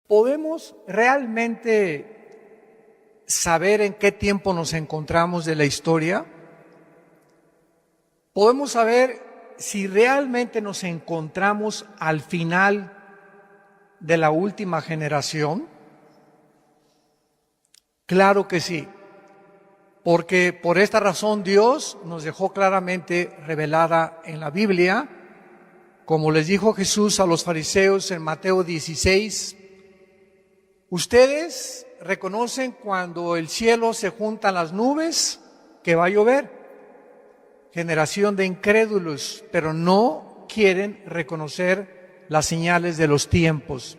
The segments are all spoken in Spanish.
¿Podemos realmente saber en qué tiempo nos encontramos de la historia? ¿Podemos saber si realmente nos encontramos al final de la última generación? Claro que sí, porque por esta razón Dios nos dejó claramente revelada en la Biblia, como les dijo Jesús a los fariseos en Mateo 16, ustedes reconocen cuando el cielo se juntan las nubes que va a llover. Generación de incrédulos, pero no quieren reconocer las señales de los tiempos.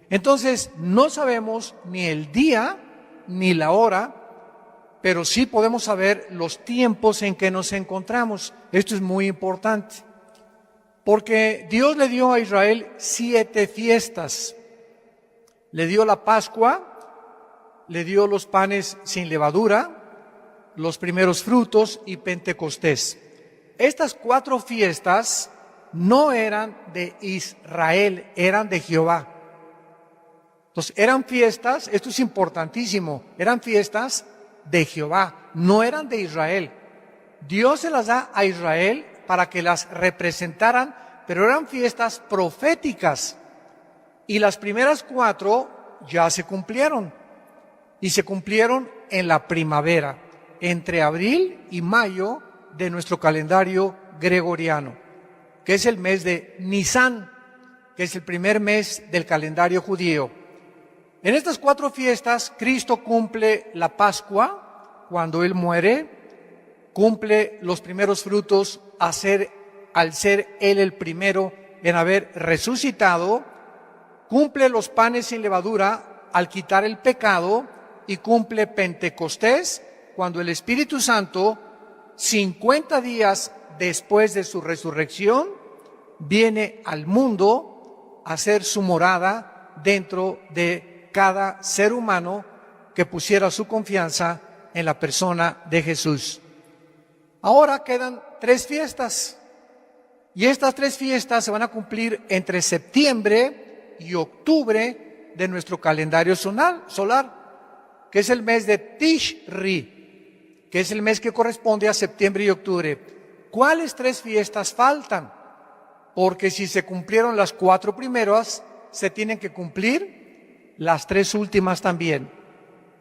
Entonces, no sabemos ni el día ni la hora, pero sí podemos saber los tiempos en que nos encontramos. Esto es muy importante, porque Dios le dio a Israel 7 fiestas. Le dio la Pascua, le dio los panes sin levadura, los primeros frutos y Pentecostés. Estas 4 fiestas no eran de Israel, eran de Jehová. Entonces eran fiestas, esto es importantísimo, eran fiestas de Jehová, no eran de Israel. Dios se las da a Israel para que las representaran, pero eran fiestas proféticas. Y las primeras 4 ya se cumplieron, y se cumplieron en la primavera, entre abril y mayo de nuestro calendario gregoriano, que es el mes de Nisán, que es el primer mes del calendario judío. En estas 4 fiestas, Cristo cumple la Pascua, cuando Él muere, cumple los primeros frutos al ser Él el primero en haber resucitado, cumple los panes sin levadura al quitar el pecado y cumple Pentecostés cuando el Espíritu Santo, 50 días después de su resurrección, viene al mundo a hacer su morada dentro de cada ser humano que pusiera su confianza en la persona de Jesús. Ahora quedan 3 fiestas, y estas 3 fiestas se van a cumplir entre septiembre y octubre de nuestro calendario solar, que es el mes de Tishri, que es el mes que corresponde a septiembre y octubre. ¿Cuáles 3 fiestas faltan? Porque si se cumplieron las 4 primeras, se tienen que cumplir las 3 últimas también.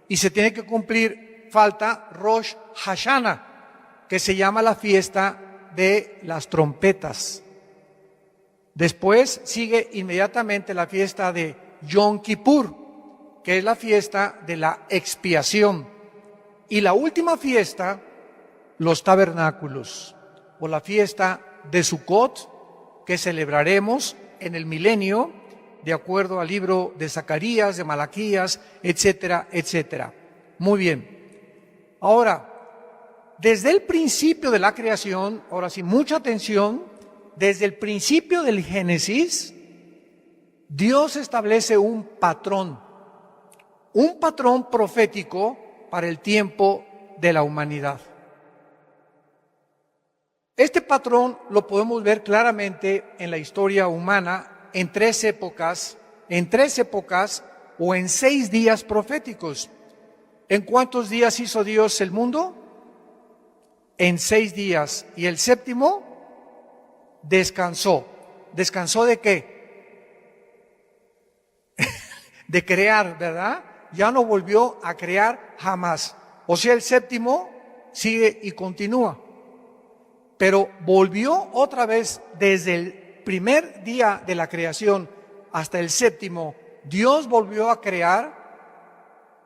Y se tiene que cumplir, falta Rosh Hashanah, que se llama la fiesta de las trompetas. Después sigue inmediatamente la fiesta de Yom Kippur, que es la fiesta de la expiación. Y la última fiesta, los tabernáculos, o la fiesta de Sukkot, que celebraremos en el milenio, de acuerdo al libro de Zacarías, de Malaquías, etcétera, etcétera. Muy bien. Ahora, desde el principio de la creación, ahora sí, mucha atención, desde el principio del Génesis, Dios establece un patrón profético para el tiempo de la humanidad. Este patrón lo podemos ver claramente en la historia humana en 3 épocas o en 6 días proféticos. ¿En cuántos días hizo Dios el mundo? En 6 días. Y el séptimo descansó. ¿Descansó de qué? De crear, ¿verdad? Ya no volvió a crear jamás. O sea, el séptimo sigue y continúa. Pero volvió otra vez desde el primer día de la creación hasta el séptimo. Dios volvió a crear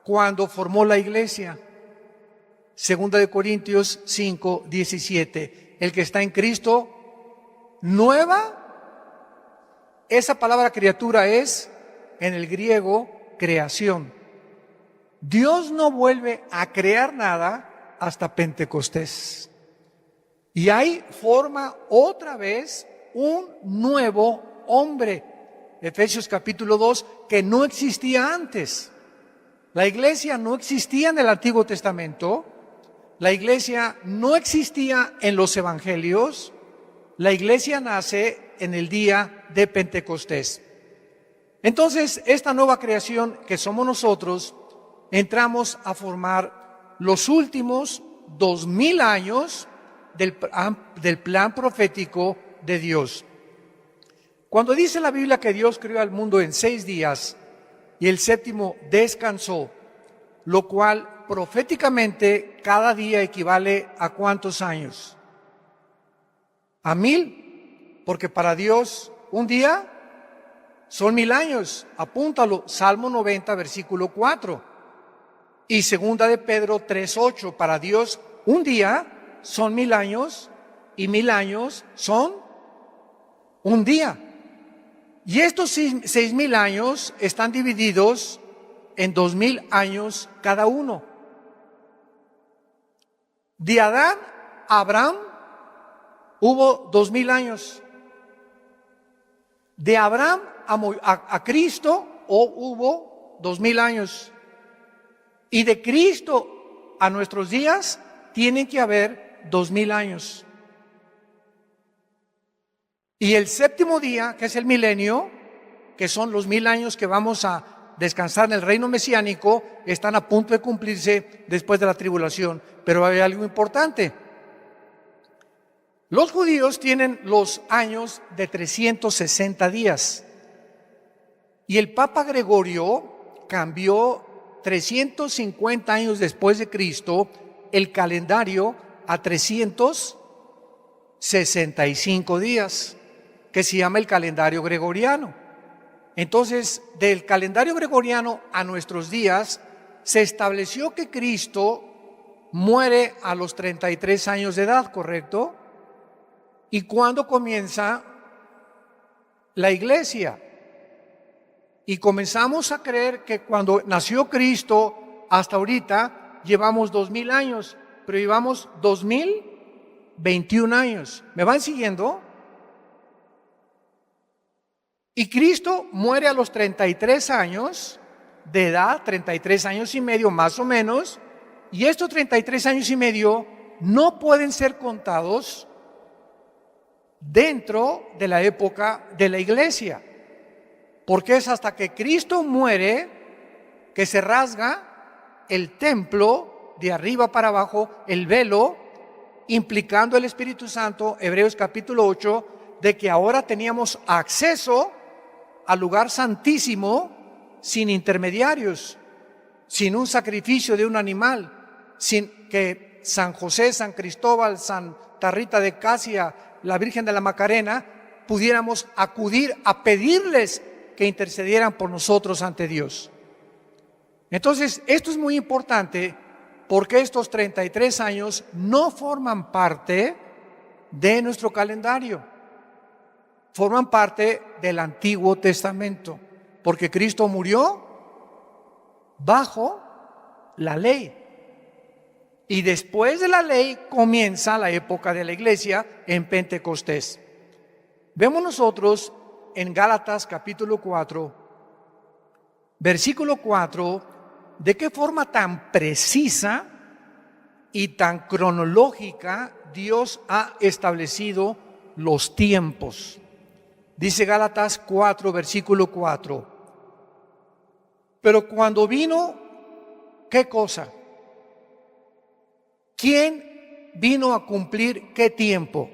cuando formó la iglesia. 2 de Corintios 5, 17. El que está en Cristo, nueva, esa palabra criatura es, en el griego, creación. Dios no vuelve a crear nada hasta Pentecostés. Y ahí forma otra vez un nuevo hombre. Efesios capítulo 2, que no existía antes. La iglesia no existía en el Antiguo Testamento. La iglesia no existía en los evangelios. La iglesia nace en el día de Pentecostés. Entonces, esta nueva creación que somos nosotros, entramos a formar los últimos 2000 años del plan profético de Dios. Cuando dice la Biblia que Dios creó al mundo en 6 días y el séptimo descansó, lo cual proféticamente cada día equivale a ¿cuántos años? A 1000, porque para Dios un día son 1000 años. Apúntalo, Salmo 90, versículo 4. Y segunda de Pedro 3:8, para Dios un día son 1000 años y 1000 años son un día. Y estos 6000 años están divididos en 2000 años cada uno. De Adán a Abraham hubo 2000 años. De Abraham a Cristo hubo 2000 años. Y de Cristo a nuestros días tienen que haber 2000 años. Y el séptimo día, que es el milenio, que son los 1000 años que vamos a descansar en el reino mesiánico, están a punto de cumplirse después de la tribulación. Pero hay algo importante. Los judíos tienen los años de 360 días. Y el Papa Gregorio cambió 350 años después de Cristo el calendario a 365 días, que se llama el calendario gregoriano. Entonces, del calendario gregoriano a nuestros días, se estableció que Cristo muere a los 33 años de edad, ¿correcto? ¿Y cuándo comienza la iglesia? Y comenzamos a creer que cuando nació Cristo hasta ahorita llevamos 2000 años, pero llevamos 2021 años. ¿Me van siguiendo? Y Cristo muere a los 33 años de edad, 33 años y medio más o menos, y estos 33 años y medio no pueden ser contados dentro de la época de la iglesia, porque es hasta que Cristo muere que se rasga el templo de arriba para abajo, el velo, implicando el Espíritu Santo, Hebreos capítulo 8, de que ahora teníamos acceso al lugar santísimo sin intermediarios, sin un sacrificio de un animal, sin que San José, San Cristóbal, Santa Rita de Casia, la Virgen de la Macarena, pudiéramos acudir a pedirles que intercedieran por nosotros ante Dios. Entonces, esto es muy importante porque estos 33 años no forman parte de nuestro calendario, forman parte del Antiguo Testamento, porque Cristo murió bajo la ley. Y después de la ley comienza la época de la iglesia en Pentecostés. Vemos nosotros en Gálatas capítulo 4, versículo 4, de qué forma tan precisa y tan cronológica Dios ha establecido los tiempos. Dice Gálatas 4, versículo 4. Pero cuando vino, ¿qué cosa? ¿Quién vino a cumplir qué tiempo?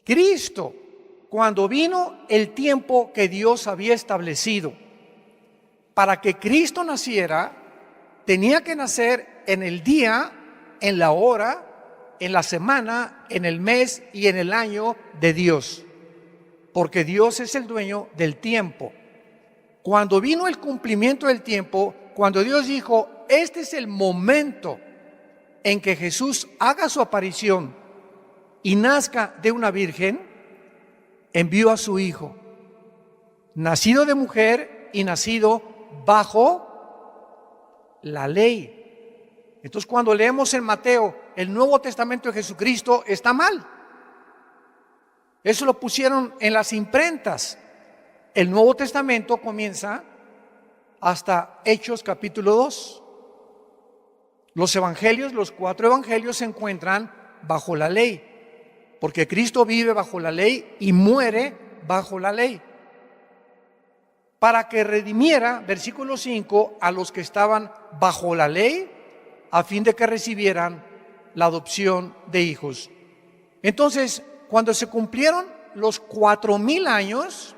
Cristo. Cuando vino el tiempo que Dios había establecido. Para que Cristo naciera, tenía que nacer en el día, en la hora, en la semana, en el mes y en el año de Dios. Porque Dios es el dueño del tiempo. Cuando vino el cumplimiento del tiempo, cuando Dios dijo, este es el momento en que Jesús haga su aparición y nazca de una virgen, envió a su Hijo, nacido de mujer y nacido bajo la ley. Entonces, cuando leemos en Mateo el Nuevo Testamento de Jesucristo, está mal. Eso lo pusieron en las imprentas. El Nuevo Testamento comienza hasta Hechos capítulo 2. Los evangelios, los 4 evangelios se encuentran bajo la ley, porque Cristo vive bajo la ley y muere bajo la ley. para que redimiera, versículo 5, a los que estaban bajo la ley, a fin de que recibieran la adopción de hijos. Entonces, cuando se cumplieron los 4000 años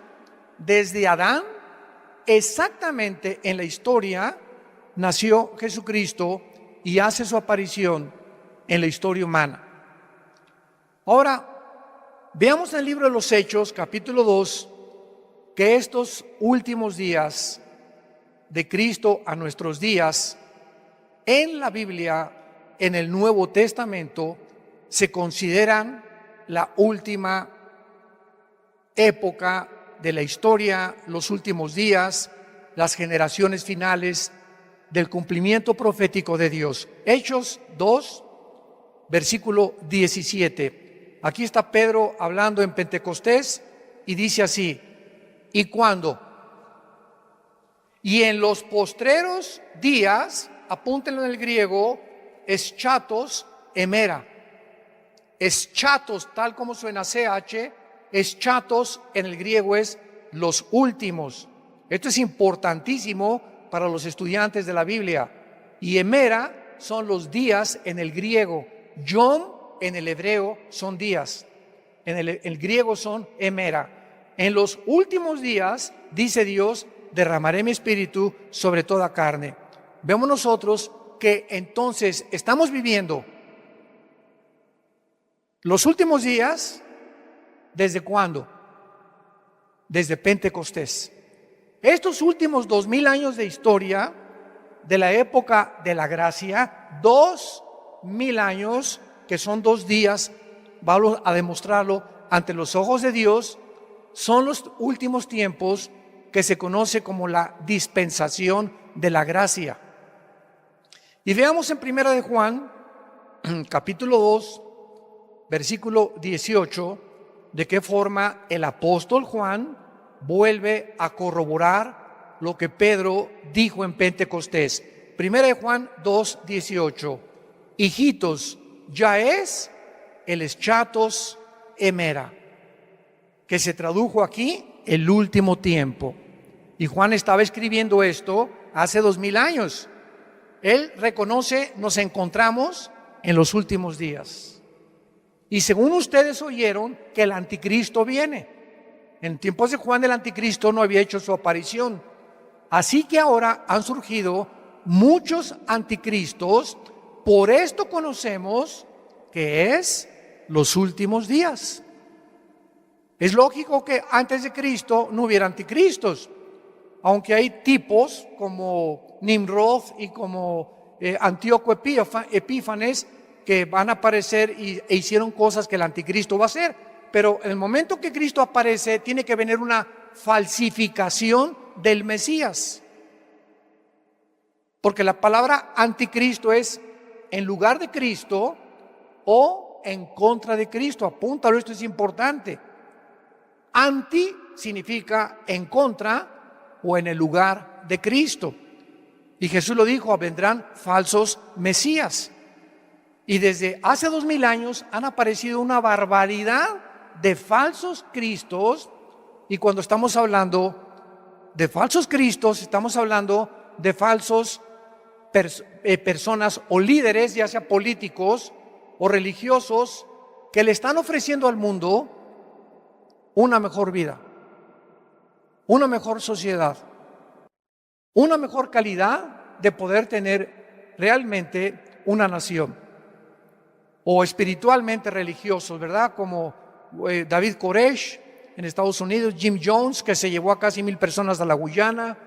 desde Adán, exactamente en la historia nació Jesucristo y hace su aparición en la historia humana. Ahora, veamos en el libro de los Hechos, capítulo 2, que estos últimos días de Cristo a nuestros días, en la Biblia, en el Nuevo Testamento, se consideran la última época de la historia, los últimos días, las generaciones finales del cumplimiento profético de Dios. Hechos 2, versículo 17. Aquí está Pedro hablando en Pentecostés y dice así: ¿y cuándo? Y en los postreros días, apúntenlo en el griego, eschatos emera. Eschatos, tal como suena CH, eschatos en el griego es los últimos. Esto es importantísimo para los estudiantes de la Biblia. Y emera son los días en el griego. Yom en el hebreo son días. En el griego son emera. En los últimos días, dice Dios, derramaré mi espíritu sobre toda carne. Vemos nosotros que entonces estamos viviendo los últimos días. ¿Desde cuándo? Desde Pentecostés. Estos últimos 2000 años de historia de la época de la gracia, 2000 años, que son 2 días, vamos a demostrarlo ante los ojos de Dios, son los últimos tiempos que se conoce como la dispensación de la gracia. Y veamos en 1 de Juan, capítulo 2, versículo 18, de qué forma el apóstol Juan vuelve a corroborar lo que Pedro dijo en Pentecostés. 1 de Juan 2, 18. Hijitos, ya es el eschatos emera, que se tradujo aquí el último tiempo. Y Juan estaba escribiendo esto hace 2000 años. Él reconoce, nos encontramos en los últimos días. Y según ustedes oyeron que el anticristo viene. En tiempos de Juan el anticristo no había hecho su aparición. Así que ahora han surgido muchos anticristos. Por esto conocemos que es los últimos días. Es lógico que antes de Cristo no hubiera anticristos, aunque hay tipos como Nimrod y como Antíoco Epífanes que van a aparecer e hicieron cosas que el anticristo va a hacer. Pero en el momento que Cristo aparece, tiene que venir una falsificación del Mesías. Porque la palabra anticristo es en lugar de Cristo o en contra de Cristo. Apúntalo, esto es importante. Anti significa en contra o en el lugar de Cristo. Y Jesús lo dijo, vendrán falsos mesías. Y desde hace 2000 años han aparecido una barbaridad de falsos cristos. Y cuando estamos hablando de falsos cristos, estamos hablando de falsos personas o líderes, ya sea políticos o religiosos, que le están ofreciendo al mundo una mejor vida, una mejor sociedad, una mejor calidad de poder tener realmente una nación. O espiritualmente religiosos, ¿verdad? Como David Koresh en Estados Unidos, Jim Jones, que se llevó a casi 1000 personas a la Guyana,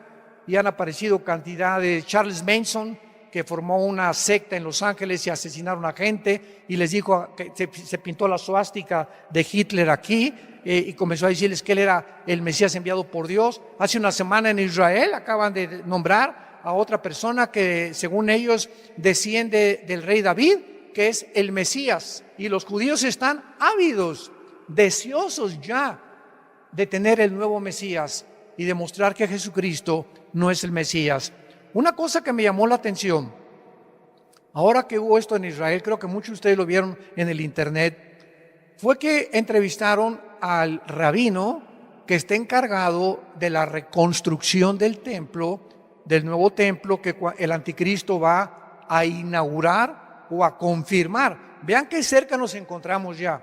y han aparecido cantidad de Charles Manson, que formó una secta en Los Ángeles y asesinaron a gente, y les dijo que se pintó la suástica de Hitler aquí, y comenzó a decirles que él era el Mesías enviado por Dios. Hace una semana en Israel acaban de nombrar a otra persona que según ellos desciende del rey David, que es el Mesías, y los judíos están ávidos, deseosos ya de tener el nuevo Mesías y demostrar que Jesucristo no es el Mesías. Una cosa que me llamó la atención, ahora que hubo esto en Israel, creo que muchos de ustedes lo vieron en el internet, fue que entrevistaron al rabino que está encargado de la reconstrucción del templo, del nuevo templo que el anticristo va a inaugurar o a confirmar. Vean qué cerca nos encontramos ya.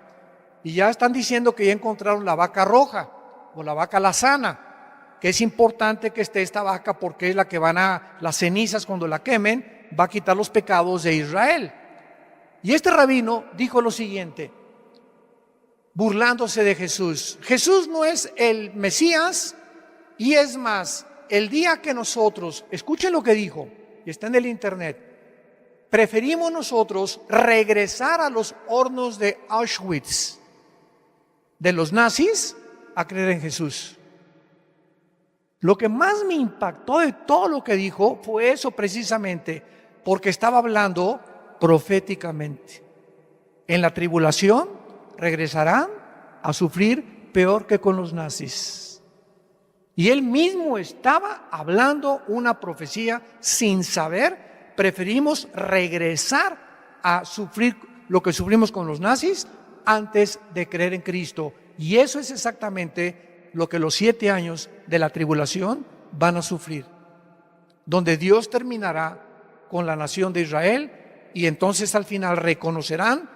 Y ya están diciendo que ya encontraron la vaca roja o la vaca lazana, que es importante que esté esta vaca porque es la que las cenizas cuando la quemen, va a quitar los pecados de Israel. Y este rabino dijo lo siguiente, burlándose de Jesús. Jesús no es el Mesías, y es más, el día que nosotros, escuchen lo que dijo, y está en el internet, preferimos nosotros regresar a los hornos de Auschwitz de los nazis a creer en Jesús. Lo que más me impactó de todo lo que dijo fue eso precisamente, porque estaba hablando proféticamente. En la tribulación regresarán a sufrir peor que con los nazis. Y él mismo estaba hablando una profecía sin saber. Preferimos regresar a sufrir lo que sufrimos con los nazis antes de creer en Cristo. Y eso es exactamente lo que los 7 años de la tribulación van a sufrir, donde Dios terminará con la nación de Israel, y entonces al final reconocerán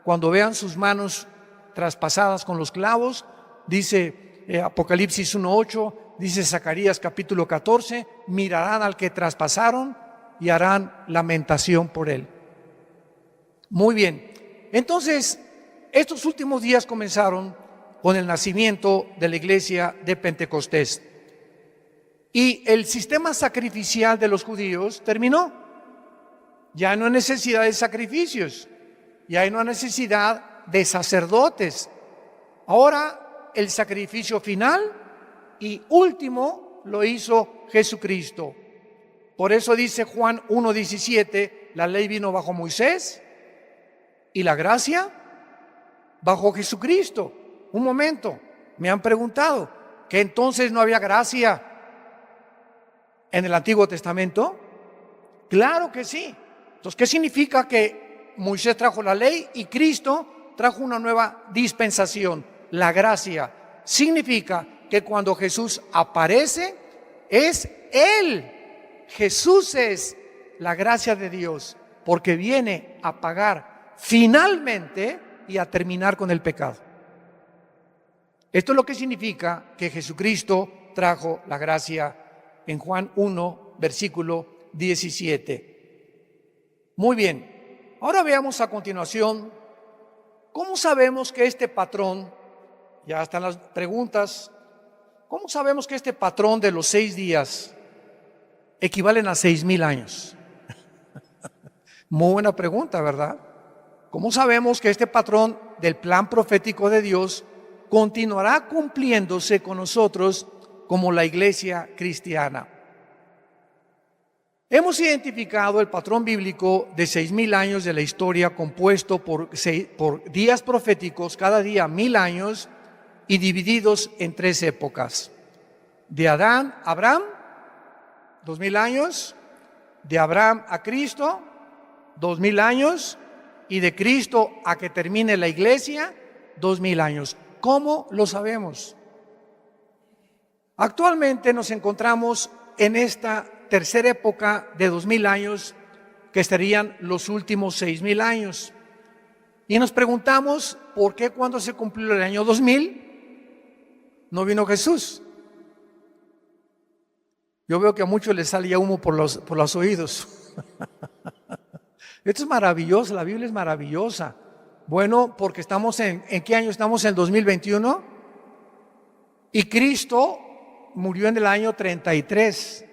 cuando vean sus manos traspasadas con los clavos. Dice Apocalipsis 1:8, dice Zacarías capítulo 14, mirarán al que traspasaron y harán lamentación por él. Muy bien, entonces estos últimos días comenzaron con el nacimiento de la iglesia de Pentecostés. Y el sistema sacrificial de los judíos terminó. Ya no hay necesidad de sacrificios, ya no hay necesidad de sacerdotes. Ahora el sacrificio final y último lo hizo Jesucristo. Por eso dice Juan 1:17, la ley vino bajo Moisés y la gracia bajo Jesucristo. Un momento, me han preguntado, ¿que entonces no había gracia en el Antiguo Testamento? Claro que sí. Entonces, ¿qué significa que Moisés trajo la ley y Cristo trajo una nueva dispensación? La gracia significa que cuando Jesús aparece, es Él. Jesús es la gracia de Dios, porque viene a pagar finalmente y a terminar con el pecado. Esto es lo que significa que Jesucristo trajo la gracia en Juan 1, versículo 17. Muy bien, ahora veamos a continuación cómo sabemos que este patrón, ya están las preguntas, ¿cómo sabemos que este patrón de los 6 días equivalen a 6,000 años? Muy buena pregunta, ¿verdad? ¿Cómo sabemos que este patrón del plan profético de Dios continuará cumpliéndose con nosotros como la iglesia cristiana? Hemos identificado el patrón bíblico de 6,000 años de la historia, compuesto por días proféticos, cada día 1,000 años, y divididos en 3 épocas. De Adán a Abraham, 2,000 años. De Abraham a Cristo, 2,000 años. Y de Cristo a que termine la iglesia, 2,000 años. ¿Cómo lo sabemos? Actualmente nos encontramos en esta tercera época de 2,000 años, que serían los últimos 6,000 años. Y nos preguntamos, ¿por qué cuando se cumplió el año 2000 no vino Jesús? Yo veo que a muchos les salía humo por los oídos. Esto es maravilloso, la Biblia es maravillosa. Bueno, porque estamos ¿en qué año estamos? En el 2021. Y Cristo murió en el año 33,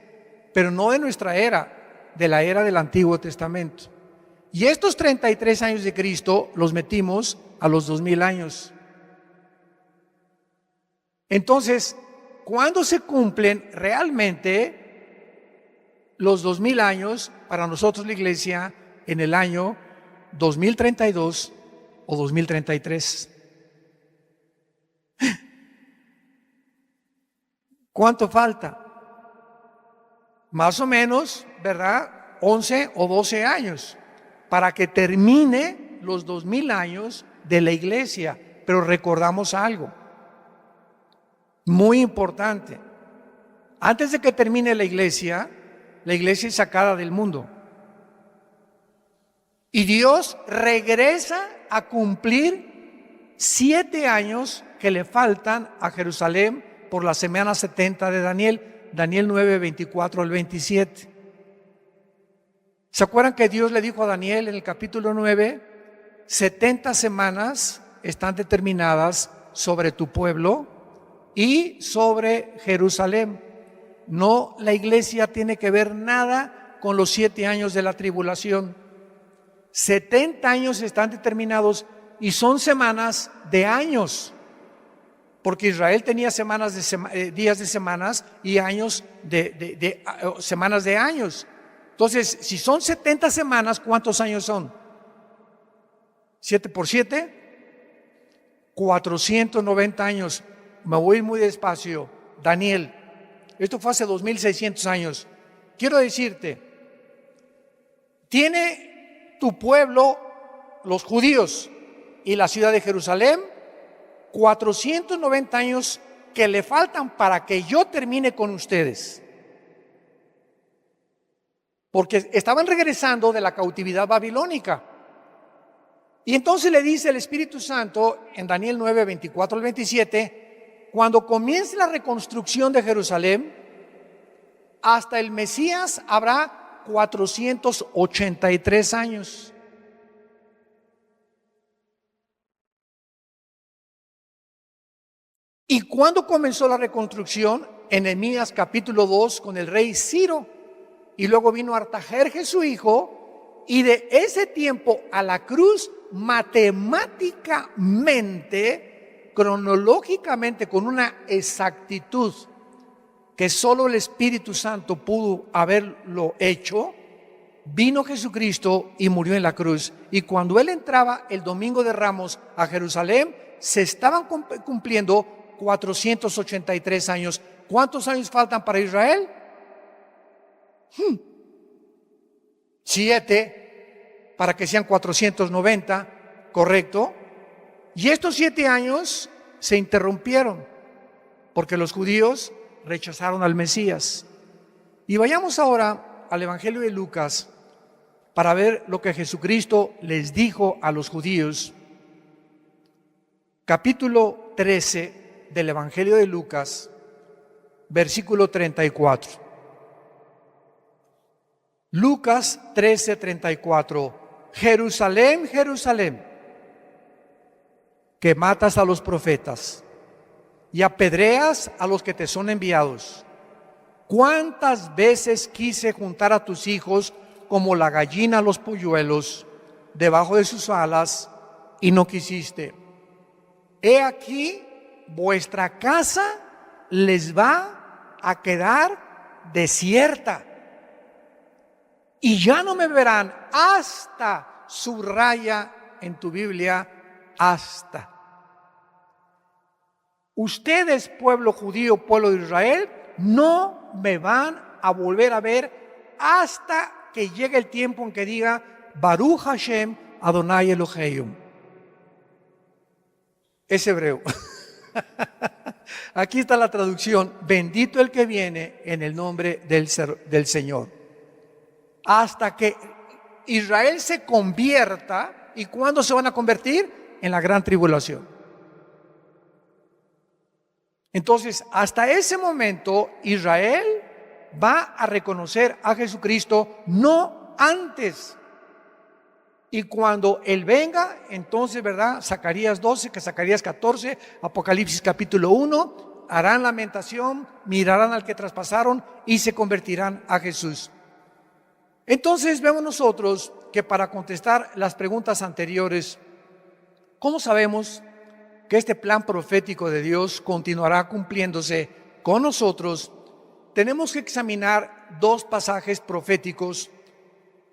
pero no de nuestra era, de la era del Antiguo Testamento. Y estos 33 años de Cristo los metimos a los 2,000 años. Entonces, ¿cuándo se cumplen realmente los 2,000 años para nosotros la iglesia? En el año 2032 o 2033. ¿Cuánto falta? Más o menos, ¿verdad? 11 o 12 años para que termine los 2,000 años de la iglesia. Pero recordamos algo. Muy importante. Antes de que termine la iglesia es sacada del mundo. Y Dios regresa a cumplir 7 años que le faltan a Jerusalén por la semana 70 de Daniel 9, 24 al 27. ¿Se acuerdan que Dios le dijo a Daniel en el capítulo 9, 70 semanas están determinadas sobre tu pueblo y sobre Jerusalén? No, la iglesia tiene que ver nada con los 7 años de la tribulación. 70 años están determinados y son semanas de años, porque Israel tenía semanas días de semanas y años semanas de años. Entonces, si son 70 semanas, ¿cuántos años son? 7 por 7, 490 años. Me voy muy despacio. Daniel, esto fue hace 2600 años. Quiero decirte, tiene tu pueblo, los judíos y la ciudad de Jerusalén, 490 años que le faltan para que yo termine con ustedes. Porque estaban regresando de la cautividad babilónica. Y entonces le dice el Espíritu Santo en Daniel 9, 24 al 27, cuando comience la reconstrucción de Jerusalén, hasta el Mesías habrá 483 años. ¿Y cuándo comenzó la reconstrucción? En Nehemías capítulo 2 con el rey Ciro. Y luego vino Artajerjes su hijo, y de ese tiempo a la cruz, matemáticamente, cronológicamente, con una exactitud que solo el Espíritu Santo pudo haberlo hecho, vino Jesucristo y murió en la cruz. Y cuando Él entraba el domingo de Ramos a Jerusalén, se estaban cumpliendo 483 años. ¿Cuántos años faltan para Israel? 7 para que sean 490, correcto. Y estos 7 años se interrumpieron porque los judíos rechazaron al Mesías. Y vayamos ahora al Evangelio de Lucas para ver lo que Jesucristo les dijo a los judíos. Capítulo 13 del Evangelio de Lucas, versículo 34. Lucas 13, 34. Jerusalén, Jerusalén, que matas a los profetas y apedreas a los que te son enviados. ¿Cuántas veces quise juntar a tus hijos como la gallina a los polluelos debajo de sus alas y no quisiste? He aquí, vuestra casa les va a quedar desierta. Y ya no me verán hasta, subraya en tu Biblia, hasta. Ustedes, pueblo judío, pueblo de Israel, no me van a volver a ver hasta que llegue el tiempo en que diga Baruch Hashem Adonai Eloheinu. Es hebreo. Aquí está la traducción: bendito el que viene en el nombre del Señor. Hasta que Israel se convierta. ¿Y cuándo se van a convertir? En la gran tribulación. Entonces, hasta ese momento, Israel va a reconocer a Jesucristo, no antes. Y cuando Él venga, entonces, ¿verdad? Zacarías 12, que Zacarías 14, Apocalipsis capítulo 1, harán lamentación, mirarán al que traspasaron y se convertirán a Jesús. Entonces vemos nosotros que para contestar las preguntas anteriores, ¿cómo sabemos que este plan profético de Dios continuará cumpliéndose con nosotros? Tenemos que examinar 2 pasajes proféticos,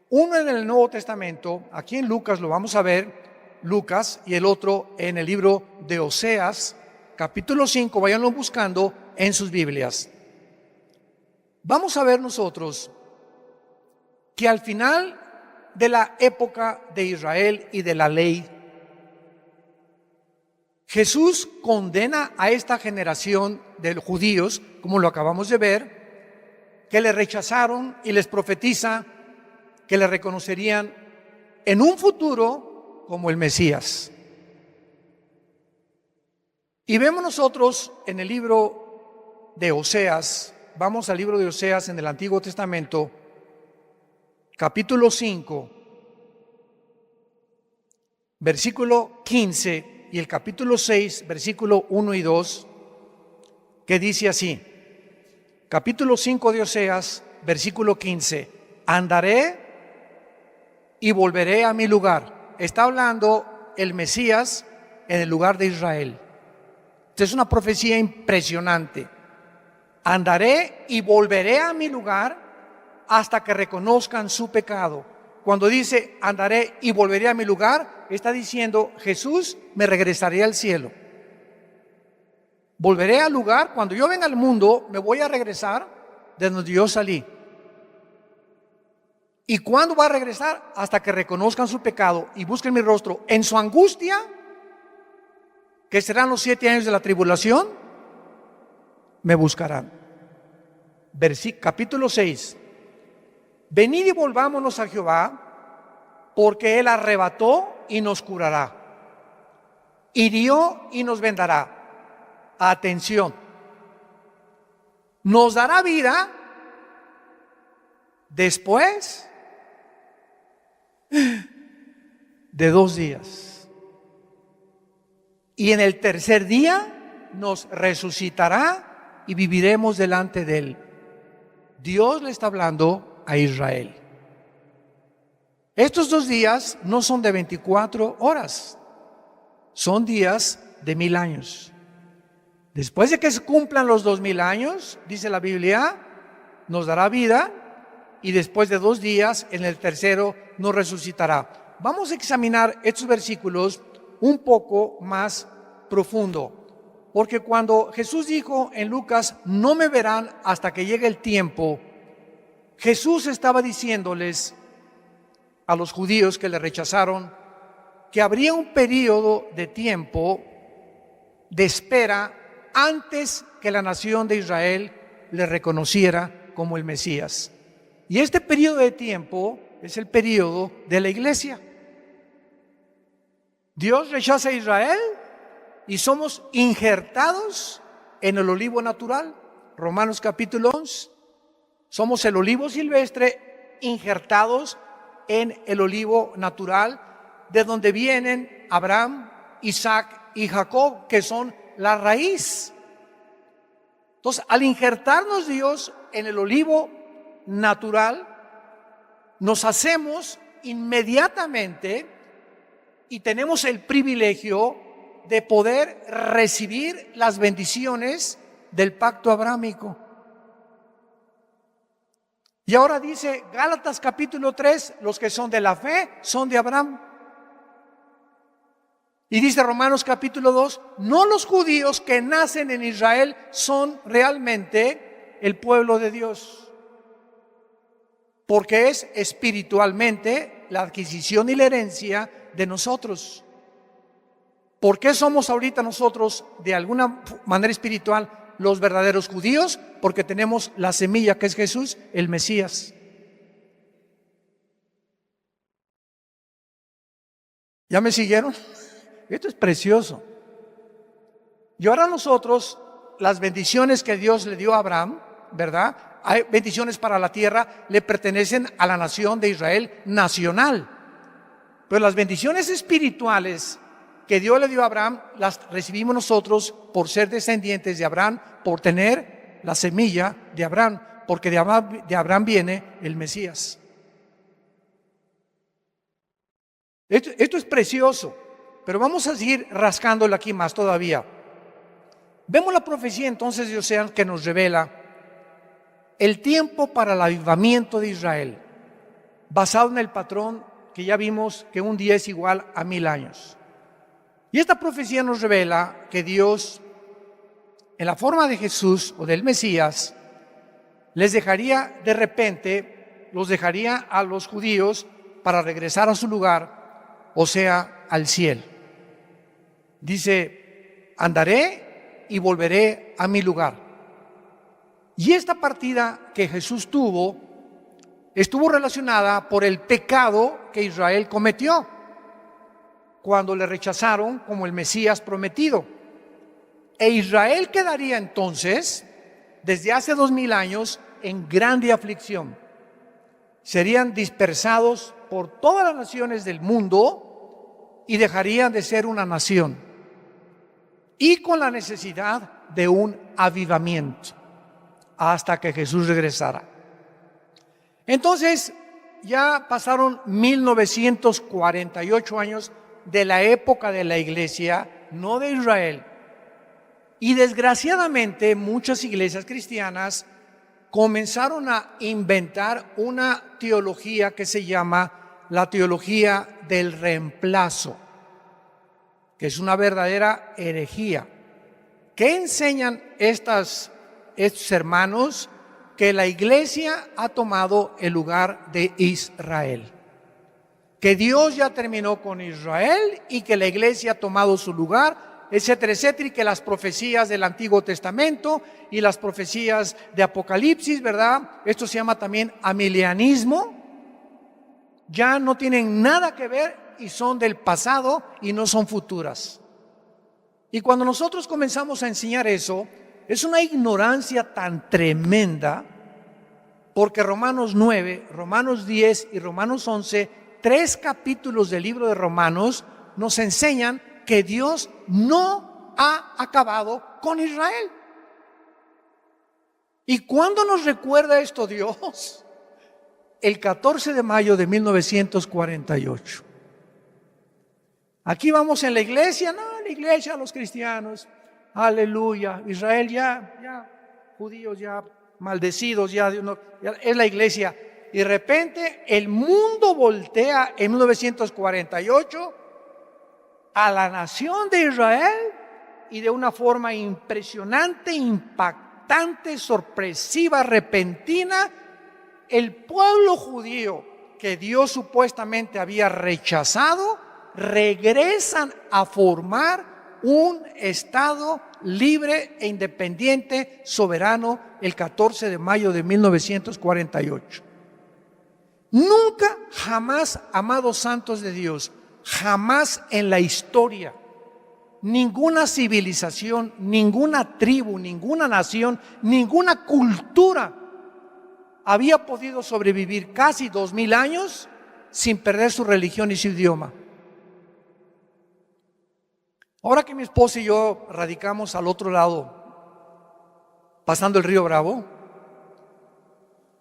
uno en el Nuevo Testamento, aquí en Lucas lo vamos a ver, Lucas, y el otro en el libro de Oseas, capítulo 5, váyanlo buscando en sus Biblias. Vamos a ver nosotros que al final de la época de Israel y de la ley, Jesús condena a esta generación de judíos, como lo acabamos de ver, que le rechazaron, y les profetiza que le reconocerían en un futuro como el Mesías. Y vemos nosotros en el libro de Oseas, vamos al libro de Oseas en el Antiguo Testamento, capítulo 5, versículo 15, y el capítulo 6, versículo 1 y 2, que dice así. Capítulo 5 de Oseas, versículo 15. Andaré y volveré a mi lugar. Está hablando el Mesías en el lugar de Israel. Esta es una profecía impresionante. Andaré y volveré a mi lugar hasta que reconozcan su pecado. Cuando dice andaré y volveré a mi lugar, está diciendo Jesús, me regresaré al cielo. Volveré al lugar, cuando yo venga al mundo, me voy a regresar de donde yo salí. ¿Y cuándo va a regresar? Hasta que reconozcan su pecado y busquen mi rostro. En su angustia, que serán los 7 años de la tribulación, me buscarán. Capítulo 6. Venid y volvámonos a Jehová, porque Él arrebató y nos curará, hirió y nos vendará. Atención, nos dará vida después de 2 días, y en el tercer día nos resucitará y viviremos delante de Él. Dios le está hablando a Israel. Estos 2 días no son de 24 horas, son días de 1000 años. Después de que se cumplan los 2000 años, dice la Biblia, nos dará vida, y después de 2 días, en el tercero, nos resucitará. Vamos a examinar estos versículos un poco más profundo, porque cuando Jesús dijo en Lucas, no me verán hasta que llegue el tiempo, Jesús estaba diciéndoles a los judíos que le rechazaron que habría un periodo de tiempo de espera antes que la nación de Israel le reconociera como el Mesías. Y este periodo de tiempo es el periodo de la iglesia. Dios rechaza a Israel y somos injertados en el olivo natural. Romanos capítulo 11. Somos el olivo silvestre injertados en el olivo natural, de donde vienen Abraham, Isaac y Jacob, que son la raíz. Entonces, al injertarnos Dios en el olivo natural, nos hacemos inmediatamente y tenemos el privilegio de poder recibir las bendiciones del pacto abrámico. Y ahora dice Gálatas capítulo 3, los que son de la fe son de Abraham. Y dice Romanos capítulo 2, no los judíos que nacen en Israel son realmente el pueblo de Dios, porque es espiritualmente la adquisición y la herencia de nosotros. ¿Por qué somos ahorita nosotros de alguna manera espiritual los verdaderos judíos? Porque tenemos la semilla que es Jesús, el Mesías. ¿Ya me siguieron? Esto es precioso. Y ahora nosotros, las bendiciones que Dios le dio a Abraham, ¿verdad? Hay bendiciones para la tierra, le pertenecen a la nación de Israel nacional. Pero las bendiciones espirituales que Dios le dio a Abraham, las recibimos nosotros por ser descendientes de Abraham, por tener la semilla de Abraham, porque de Abraham viene el Mesías. Esto es precioso. Pero vamos a seguir rascándolo aquí más todavía. Vemos la profecía entonces de Oseas que nos revela el tiempo para el avivamiento de Israel, basado en el patrón que ya vimos que un día es igual a 1000 años. Y esta profecía nos revela que Dios, en la forma de Jesús o del Mesías, les dejaría de repente, los dejaría a los judíos para regresar a su lugar, o sea, al cielo. Dice andaré y volveré a mi lugar. Y esta partida que Jesús tuvo estuvo relacionada por el pecado que Israel cometió cuando le rechazaron como el Mesías prometido. E Israel quedaría entonces, desde hace 2000 años, en grande aflicción. Serían dispersados por todas las naciones del mundo y dejarían de ser una nación. Y con la necesidad de un avivamiento hasta que Jesús regresara. Entonces, ya pasaron 1948 años de la época de la iglesia, no de Israel. Y desgraciadamente muchas iglesias cristianas comenzaron a inventar una teología que se llama la teología del reemplazo, que es una verdadera herejía. ¿Qué enseñan estos hermanos? Que la iglesia ha tomado el lugar de Israel, que Dios ya terminó con Israel y que la iglesia ha tomado su lugar, etcétera, etcétera, y que las profecías del Antiguo Testamento y las profecías de Apocalipsis, ¿verdad? Esto se llama también amilianismo, ya no tienen nada que ver y son del pasado y no son futuras. Y cuando nosotros comenzamos a enseñar eso, es una ignorancia tan tremenda, porque Romanos 9, Romanos 10 y Romanos 11, 3 capítulos del libro de Romanos, nos enseñan que Dios no ha acabado con Israel. ¿Y cuándo nos recuerda esto Dios? El 14 de mayo de 1948. Aquí vamos en la iglesia, los cristianos, aleluya, Israel ya, judíos ya maldecidos, ya es la iglesia. Y de repente el mundo voltea en 1948 a la nación de Israel y de una forma impresionante, impactante, sorpresiva, repentina, el pueblo judío que Dios supuestamente había rechazado, regresan a formar un Estado libre e independiente, soberano, el 14 de mayo de 1948. Nunca, jamás, amados santos de Dios, jamás en la historia, ninguna civilización, ninguna tribu, ninguna nación, ninguna cultura había podido sobrevivir casi 2000 años sin perder su religión y su idioma. Ahora que mi esposa y yo radicamos al otro lado, pasando el río Bravo,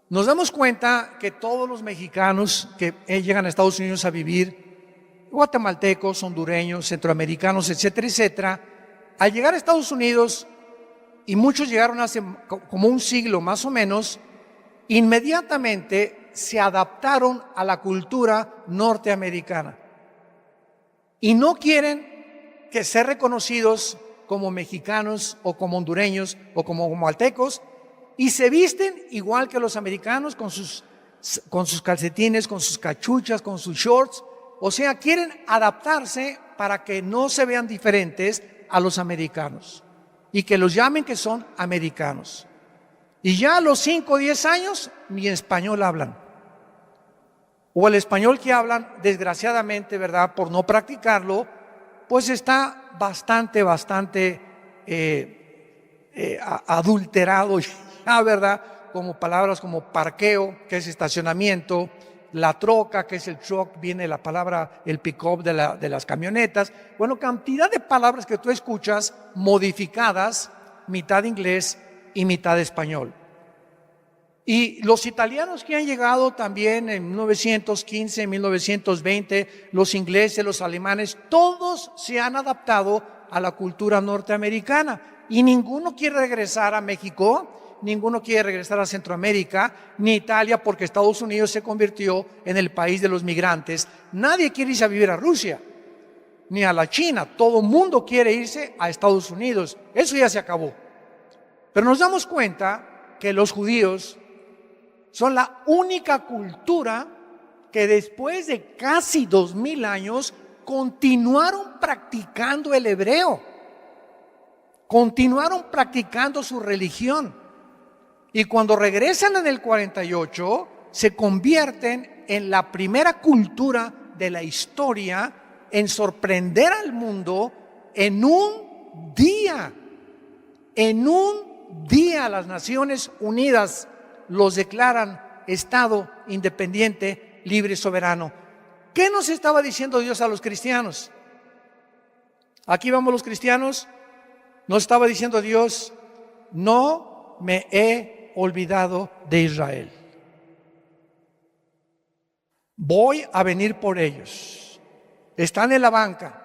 nos damos cuenta que todos los mexicanos que llegan a Estados Unidos a vivir, guatemaltecos, hondureños, centroamericanos, etcétera, etcétera, al llegar a Estados Unidos, y muchos llegaron hace como un siglo más o menos, inmediatamente se adaptaron a la cultura norteamericana y no quieren que ser reconocidos como mexicanos o como hondureños o como guatemaltecos, y se visten igual que los americanos con sus calcetines, con sus cachuchas, con sus shorts. O sea, quieren adaptarse para que no se vean diferentes a los americanos y que los llamen que son americanos. Y ya a los 5 o 10 años ni español hablan, o el español que hablan, desgraciadamente, ¿verdad?, por no practicarlo, pues está bastante adulterado ya, ¿verdad? Como palabras como parqueo, que es estacionamiento, la troca, que es el truck, viene la palabra, el pick-up de las camionetas. Bueno, cantidad de palabras que tú escuchas modificadas, mitad inglés y mitad español. Y los italianos que han llegado también en 1915, 1920, los ingleses, los alemanes, todos se han adaptado a la cultura norteamericana y ninguno quiere regresar a México, ninguno quiere regresar a Centroamérica, ni Italia, porque Estados Unidos se convirtió en el país de los migrantes. Nadie quiere irse a vivir a Rusia, ni a la China. Todo el mundo quiere irse a Estados Unidos. Eso ya se acabó. Pero nos damos cuenta que los judíos son la única cultura que después de casi 2000 años continuaron practicando el hebreo. continuaron practicando su religión. Y cuando regresan en el 48, se convierten en la primera cultura de la historia en sorprender al mundo en un día. En un día las Naciones Unidas los declaran Estado independiente, libre y soberano. ¿Qué nos estaba diciendo Dios a los cristianos? Aquí vamos los cristianos. Nos estaba diciendo Dios: no me he olvidado de Israel. Voy a venir por ellos. Están en la banca.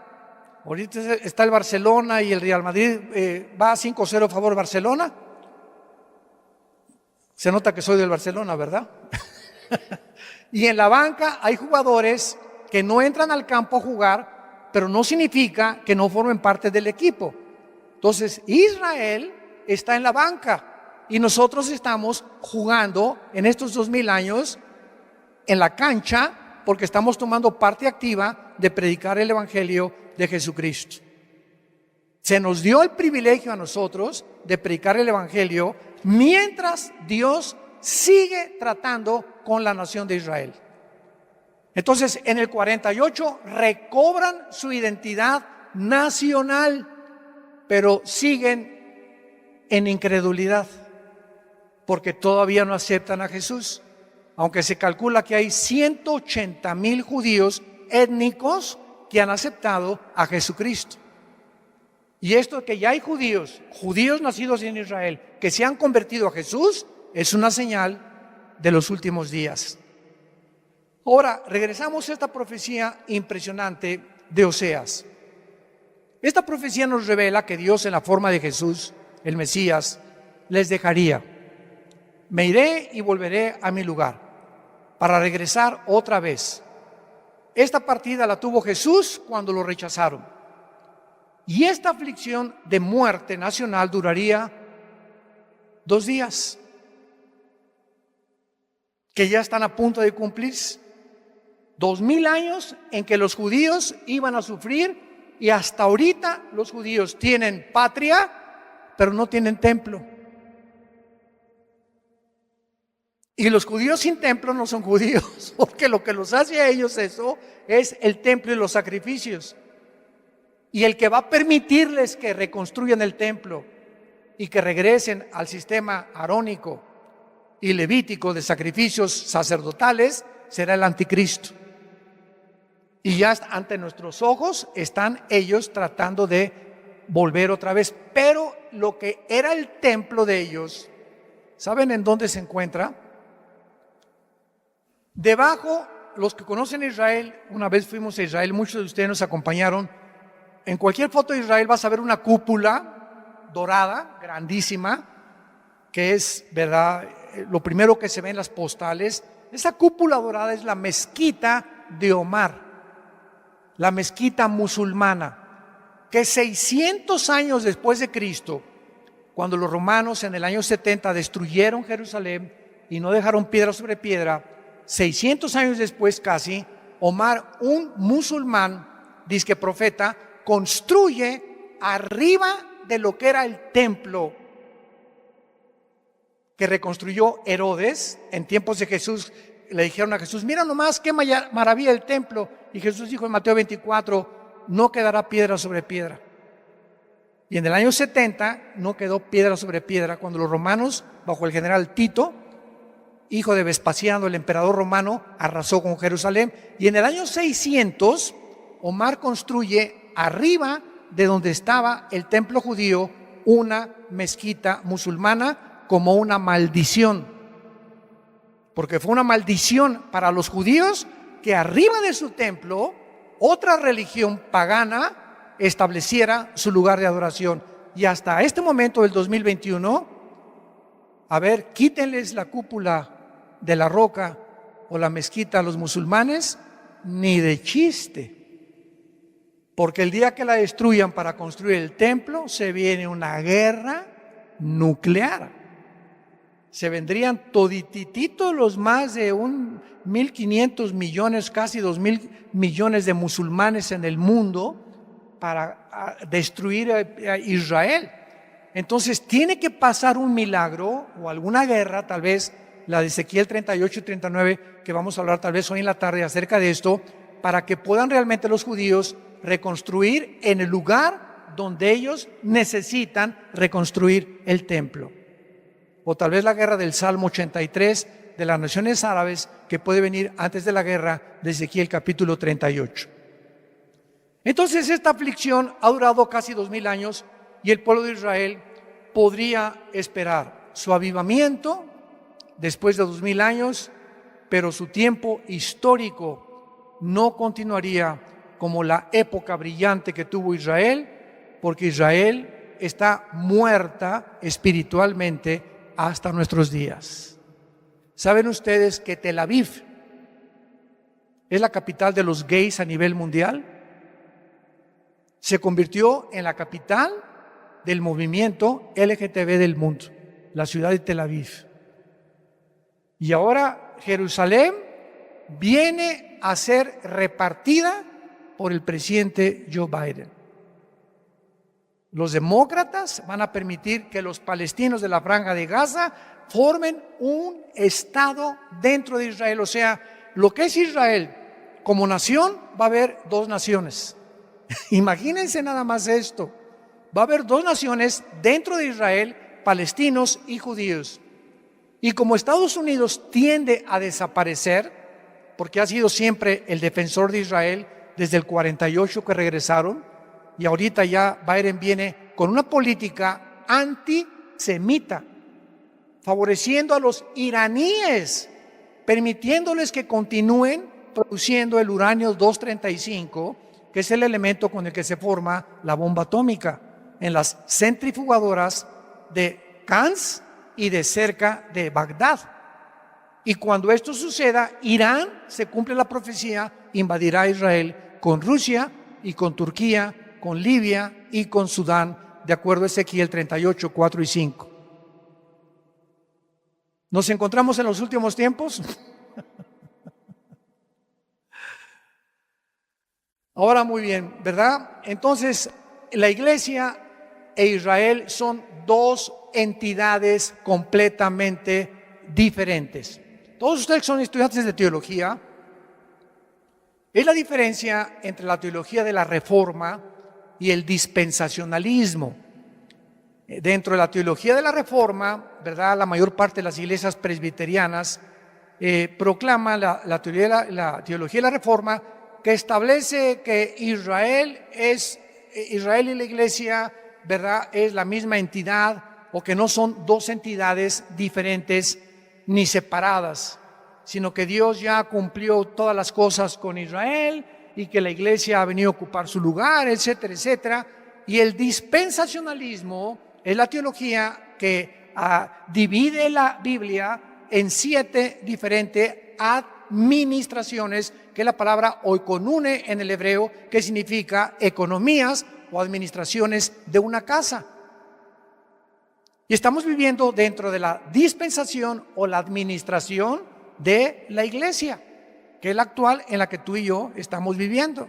Ahorita está el Barcelona y el Real Madrid va 5-0 a favor de Barcelona. Se nota que soy del Barcelona, ¿verdad? Y en la banca hay jugadores que no entran al campo a jugar, pero no significa que no formen parte del equipo. Entonces, Israel está en la banca y nosotros estamos jugando en estos 2000 años en la cancha porque estamos tomando parte activa de predicar el Evangelio de Jesucristo. Se nos dio el privilegio a nosotros de predicar el Evangelio mientras Dios sigue tratando con la nación de Israel. Entonces, en el 48 recobran su identidad nacional, pero siguen en incredulidad, porque todavía no aceptan a Jesús, aunque se calcula que hay 180,000 judíos étnicos que han aceptado a Jesucristo. Y esto que ya hay judíos nacidos en Israel, que se han convertido a Jesús, es una señal de los últimos días. Ahora, regresamos a esta profecía impresionante de Oseas. Esta profecía nos revela que Dios, en la forma de Jesús, el Mesías, les dejaría. Me iré y volveré a mi lugar para regresar otra vez. Esta partida la tuvo Jesús cuando lo rechazaron. Y esta aflicción de muerte nacional duraría 2 días, que ya están a punto de cumplirse. 2000 años en que los judíos iban a sufrir, y hasta ahorita los judíos tienen patria, pero no tienen templo. Y los judíos sin templo no son judíos, porque lo que los hace a ellos eso es el templo y los sacrificios. Y el que va a permitirles que reconstruyan el templo y que regresen al sistema arónico y levítico de sacrificios sacerdotales será el anticristo. Y ya ante nuestros ojos están ellos tratando de volver otra vez. Pero lo que era el templo de ellos, ¿saben en dónde se encuentra? Debajo, los que conocen Israel, una vez fuimos a Israel, muchos de ustedes nos acompañaron. En cualquier foto de Israel vas a ver una cúpula dorada, grandísima, que es, ¿verdad?, lo primero que se ve en las postales. Esa cúpula dorada es la mezquita de Omar, la mezquita musulmana, que 600 años después de Cristo, cuando los romanos en el año 70 destruyeron Jerusalén y no dejaron piedra sobre piedra, 600 años después casi, Omar, un musulmán, dizque profeta, construye arriba de lo que era el templo que reconstruyó Herodes en tiempos de Jesús. Le dijeron a Jesús: mira nomás qué maravilla el templo. Y Jesús dijo en Mateo 24: no quedará piedra sobre piedra. Y en el año 70 no quedó piedra sobre piedra, cuando los romanos, bajo el general Tito, hijo de Vespasiano, el emperador romano, arrasó con Jerusalén. Y en el año 600, Omar construye arriba de donde estaba el templo judío una mezquita musulmana, como una maldición, porque fue una maldición para los judíos que arriba de su templo otra religión pagana estableciera su lugar de adoración. Y hasta este momento del 2021, a ver, quítenles la cúpula de la roca o la mezquita a los musulmanes, ni de chiste. Porque el día que la destruyan para construir el templo, se viene una guerra nuclear. Se vendrían toditititos los más de 1.500 millones, casi 2.000 millones de musulmanes en el mundo para destruir a Israel. Entonces tiene que pasar un milagro o alguna guerra, tal vez la de Ezequiel 38 y 39, que vamos a hablar tal vez hoy en la tarde acerca de esto, para que puedan realmente los judíos reconstruir en el lugar donde ellos necesitan reconstruir el templo. O tal vez la guerra del Salmo 83 de las naciones árabes, que puede venir antes de la guerra de Ezequiel capítulo 38. Entonces esta aflicción ha durado casi 2000 años y el pueblo de Israel podría esperar su avivamiento después de 2000 años, pero su tiempo histórico no continuaría como la época brillante que tuvo Israel, porque Israel está muerta espiritualmente hasta nuestros días. ¿Saben ustedes que Tel Aviv es la capital de los gays a nivel mundial? Se convirtió en la capital del movimiento LGTB del mundo, la ciudad de Tel Aviv. Y ahora Jerusalén viene a ser repartida por el presidente Joe Biden. Los demócratas van a permitir que los palestinos de la Franja de Gaza formen un estado dentro de Israel. O sea, lo que es Israel como nación, va a haber dos naciones. Imagínense nada más esto. Va a haber dos naciones dentro de Israel, palestinos y judíos. Y como Estados Unidos tiende a desaparecer, porque ha sido siempre el defensor de Israel desde el 48 que regresaron, y ahorita ya Biden viene con una política antisemita, favoreciendo a los iraníes, permitiéndoles que continúen produciendo el uranio 235, que es el elemento con el que se forma la bomba atómica, en las centrifugadoras de Cannes y de cerca de Bagdad. Y cuando esto suceda, Irán, se cumple la profecía, invadirá Israel con Rusia y con Turquía, con Libia y con Sudán, de acuerdo a Ezequiel 38, 4 y 5. ¿Nos encontramos en los últimos tiempos? Ahora muy bien, ¿verdad? Entonces, la iglesia e Israel son dos entidades completamente diferentes. Todos ustedes son estudiantes de teología. Es la diferencia entre la teología de la Reforma y el dispensacionalismo. Dentro de la teología de la Reforma, ¿verdad?, la mayor parte de las iglesias presbiterianas proclama la teología de la Reforma, que establece que Israel y la iglesia, ¿verdad?, es la misma entidad, o que no son dos entidades diferentes ni separadas, sino que Dios ya cumplió todas las cosas con Israel y que la iglesia ha venido a ocupar su lugar, etcétera, etcétera. Y el dispensacionalismo es la teología que divide la Biblia en 7 diferentes administraciones, que es la palabra oikonune en el hebreo, que significa economías o administraciones de una casa. Y estamos viviendo dentro de la dispensación o la administración de la iglesia, que es la actual en la que tú y yo estamos viviendo.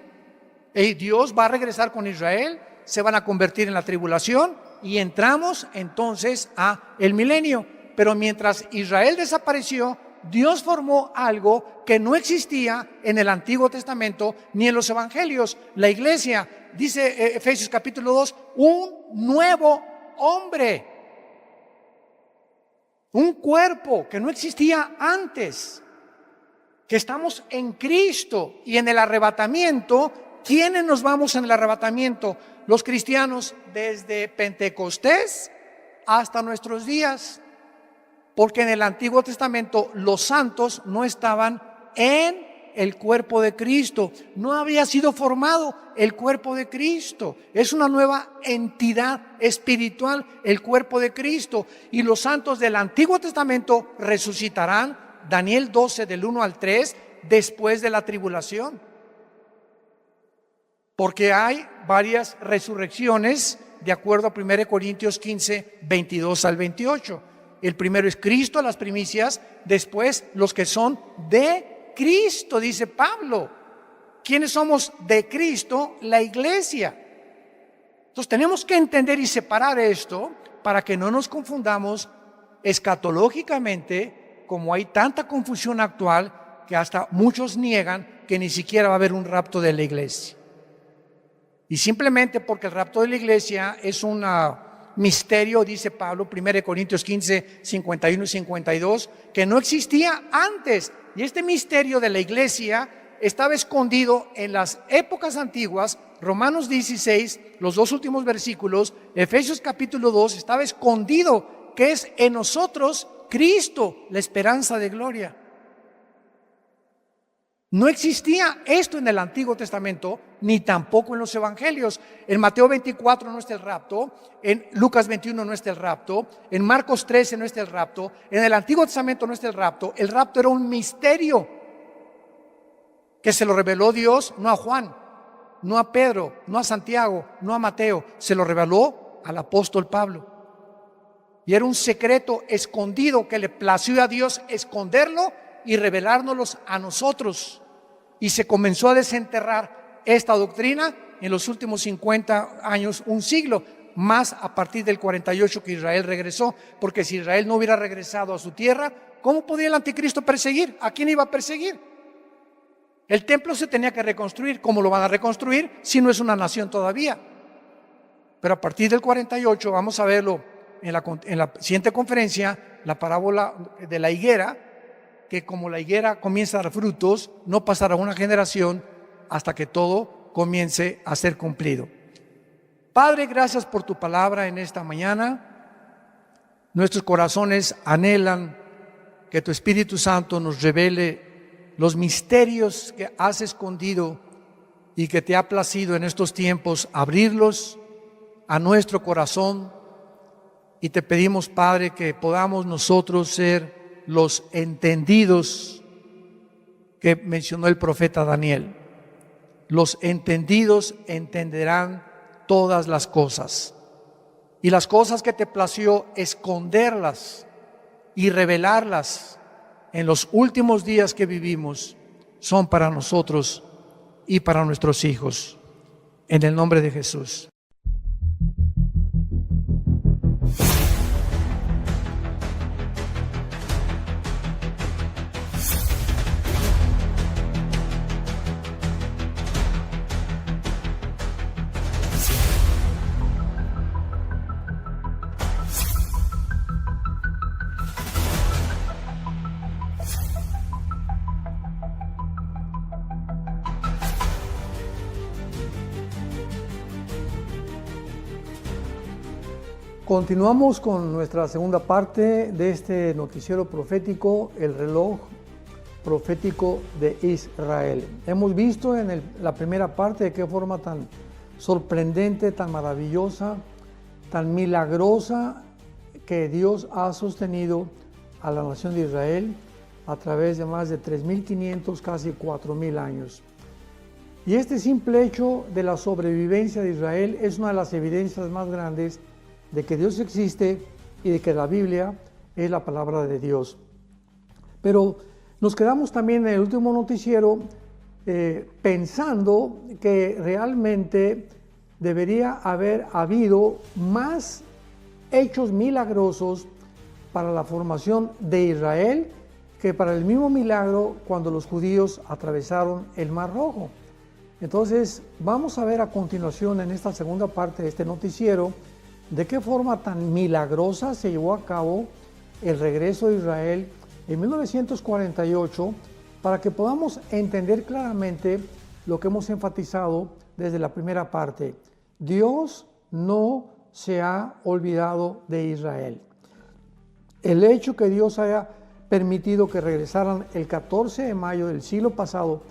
Y Dios va a regresar con Israel, se van a convertir en la tribulación y entramos entonces a el milenio. Pero mientras Israel desapareció, Dios formó algo que no existía en el Antiguo Testamento ni en los Evangelios. La iglesia, dice Efesios capítulo 2, un nuevo hombre, un cuerpo que no existía antes, que estamos en Cristo. Y en el arrebatamiento, ¿quiénes nos vamos en el arrebatamiento? Los cristianos desde Pentecostés hasta nuestros días. Porque en el Antiguo Testamento los santos no estaban en el cuerpo de Cristo. No había sido formado el cuerpo de Cristo. Es una nueva entidad espiritual, el cuerpo de Cristo. Y los santos del Antiguo Testamento resucitarán, Daniel 12 del 1 al 3, después de la tribulación. Porque hay varias resurrecciones de acuerdo a 1 Corintios 15, 22 al 28. El primero es Cristo, las primicias, después los que son de Cristo, dice Pablo. ¿Quiénes somos de Cristo? La iglesia. Entonces tenemos que entender y separar esto, para que no nos confundamos escatológicamente, como hay tanta confusión actual que hasta muchos niegan que ni siquiera va a haber un rapto de la iglesia. Y simplemente porque el rapto de la iglesia es un misterio, dice Pablo, 1 Corintios 15, 51 y 52, que no existía antes. Y este misterio de la iglesia estaba escondido en las épocas antiguas. Romanos 16, los dos últimos versículos, Efesios capítulo 2, estaba escondido, que es en nosotros Cristo, la esperanza de gloria. No existía esto en el Antiguo Testamento, ni tampoco en los Evangelios. En Mateo 24 no está el rapto, en Lucas 21 no está el rapto, en Marcos 13 no está el rapto, en el Antiguo Testamento no está el rapto. El rapto era un misterio que se lo reveló Dios, no a Juan, no a Pedro, no a Santiago, no a Mateo, se lo reveló al apóstol Pablo. Y era un secreto escondido que le plació a Dios esconderlo y revelárnoslos a nosotros. Y se comenzó a desenterrar esta doctrina en los últimos 50 años, un siglo, más a partir del 48 que Israel regresó, porque si Israel no hubiera regresado a su tierra, ¿cómo podía el anticristo perseguir? ¿A quién iba a perseguir? El templo se tenía que reconstruir. ¿Cómo lo van a reconstruir si no es una nación todavía? Pero a partir del 48, vamos a verlo en la siguiente conferencia, la parábola de la higuera, que como la higuera comienza a dar frutos, no pasará una generación hasta que todo comience a ser cumplido. Padre, gracias por tu palabra en esta mañana. Nuestros corazones anhelan que tu Espíritu Santo nos revele los misterios que has escondido y que te ha placido en estos tiempos abrirlos a nuestro corazón. Y te pedimos, Padre, que podamos nosotros ser los entendidos que mencionó el profeta Daniel. Los entendidos entenderán todas las cosas. Y las cosas que te plació esconderlas y revelarlas en los últimos días que vivimos son para nosotros y para nuestros hijos. En el nombre de Jesús. Continuamos con nuestra segunda parte de este noticiero profético, el reloj profético de Israel. Hemos visto en la primera parte de qué forma tan sorprendente, tan maravillosa, tan milagrosa que Dios ha sostenido a la nación de Israel a través de más de 3.500, casi 4.000 años. Y este simple hecho de la sobrevivencia de Israel es una de las evidencias más grandes de que Dios existe y de que la Biblia es la palabra de Dios. Pero nos quedamos también en el último noticiero pensando que realmente debería haber habido más hechos milagrosos para la formación de Israel que para el mismo milagro cuando los judíos atravesaron el Mar Rojo. Entonces vamos a ver a continuación en esta segunda parte de este noticiero de qué forma tan milagrosa se llevó a cabo el regreso de Israel en 1948 para que podamos entender claramente lo que hemos enfatizado desde la primera parte. Dios no se ha olvidado de Israel. El hecho que Dios haya permitido que regresaran el 14 de mayo del siglo pasado,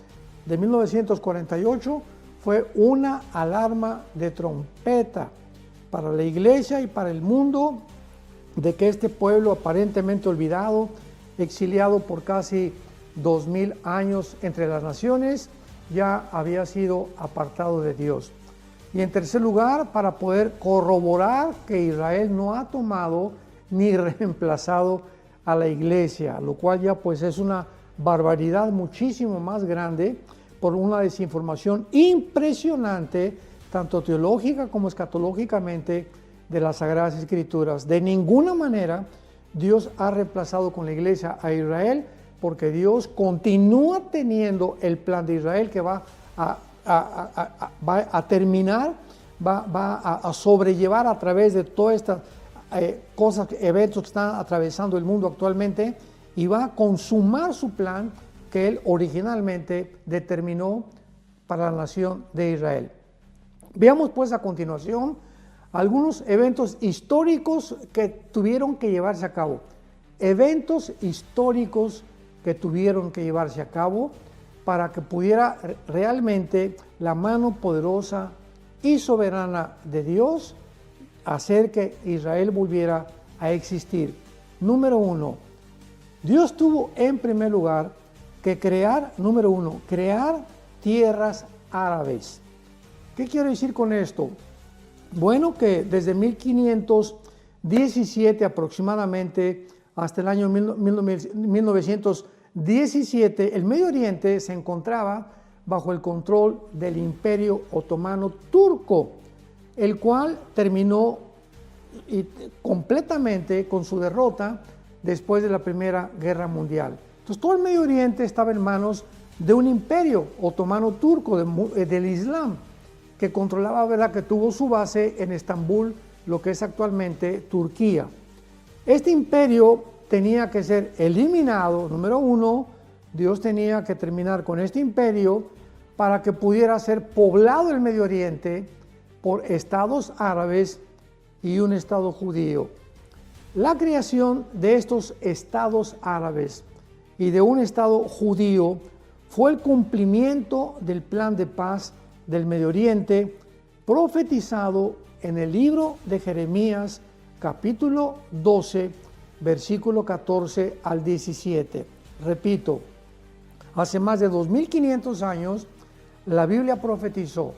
de 1948, fue una alarma de trompeta para la iglesia y para el mundo de que este pueblo aparentemente olvidado, exiliado por casi 2000 años entre las naciones, ya había sido apartado de Dios. Y en tercer lugar, para poder corroborar que Israel no ha tomado ni reemplazado a la iglesia, lo cual ya pues es una barbaridad muchísimo más grande por una desinformación impresionante tanto teológica como escatológicamente, de las Sagradas Escrituras. De ninguna manera Dios ha reemplazado con la iglesia a Israel, porque Dios continúa teniendo el plan de Israel que va a terminar, va a sobrellevar a través de todas estas cosas, eventos que están atravesando el mundo actualmente, y va a consumar su plan que Él originalmente determinó para la nación de Israel. Veamos pues a continuación algunos eventos históricos que tuvieron que llevarse a cabo. Eventos históricos que tuvieron que llevarse a cabo para que pudiera realmente la mano poderosa y soberana de Dios hacer que Israel volviera a existir. Número uno, Dios tuvo en primer lugar que crear tierras árabes. ¿Qué quiero decir con esto? Bueno, que desde 1517 aproximadamente hasta el año 1917, el Medio Oriente se encontraba bajo el control del Imperio Otomano Turco, el cual terminó completamente con su derrota después de la Primera Guerra Mundial. Entonces todo el Medio Oriente estaba en manos de un imperio otomano turco del Islam, que controlaba, ¿verdad?, que tuvo su base en Estambul, lo que es actualmente Turquía. Este imperio tenía que ser eliminado. Número uno, Dios tenía que terminar con este imperio para que pudiera ser poblado el Medio Oriente por estados árabes y un estado judío. La creación de estos estados árabes y de un estado judío fue el cumplimiento del plan de paz del Medio Oriente profetizado en el libro de Jeremías, capítulo 12, versículo 14 al 17. Repito, hace más de 2500 años la Biblia profetizó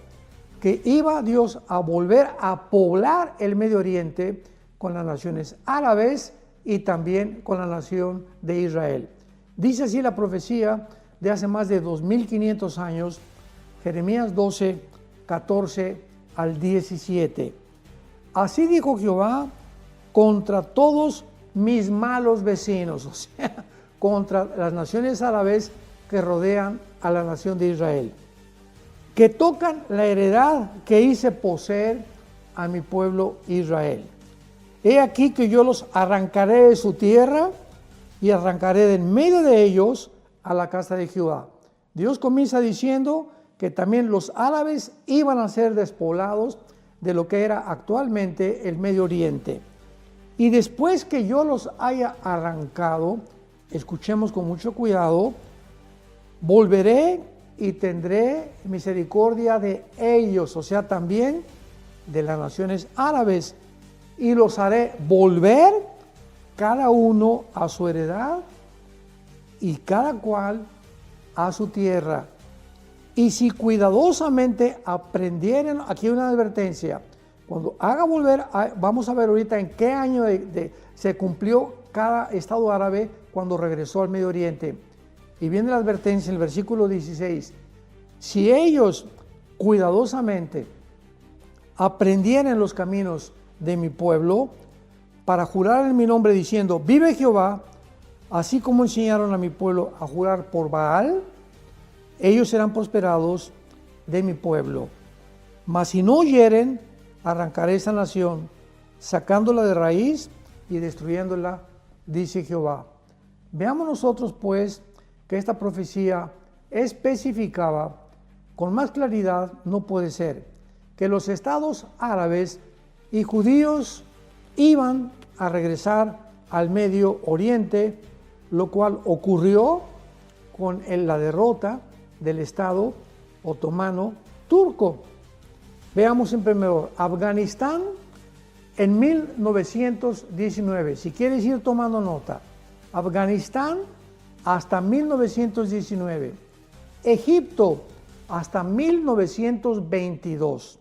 que iba Dios a volver a poblar el Medio Oriente con las naciones árabes y también con la nación de Israel. Dice así la profecía de hace más de 2500 años, Jeremías 12, 14 al 17. Así dijo Jehová contra todos mis malos vecinos, o sea, contra las naciones árabes que rodean a la nación de Israel, que tocan la heredad que hice poseer a mi pueblo Israel. He aquí que yo los arrancaré de su tierra y arrancaré de en medio de ellos a la casa de Jehová. Dios comienza diciendo que también los árabes iban a ser despoblados de lo que era actualmente el Medio Oriente. Y después que yo los haya arrancado, escuchemos con mucho cuidado, volveré y tendré misericordia de ellos, o sea, también de las naciones árabes, y los haré volver cada uno a su heredad y cada cual a su tierra. Y si cuidadosamente aprendieren, aquí hay una advertencia, cuando haga volver, vamos a ver ahorita en qué año se cumplió cada estado árabe cuando regresó al Medio Oriente. Y viene la advertencia en el versículo 16, si ellos cuidadosamente aprendieran los caminos de mi pueblo, para jurar en mi nombre diciendo, vive Jehová, así como enseñaron a mi pueblo a jurar por Baal, ellos serán prosperados de mi pueblo. Mas si no oyeren, arrancaré esa nación, sacándola de raíz y destruyéndola, dice Jehová. Veamos nosotros pues que esta profecía especificaba con más claridad, no puede ser, que los estados árabes y judíos iban a regresar al Medio Oriente, lo cual ocurrió con la derrota del Estado otomano turco. Veamos en primer lugar, Afganistán en 1919, si quieres ir tomando nota, Afganistán hasta 1919, Egipto hasta 1922,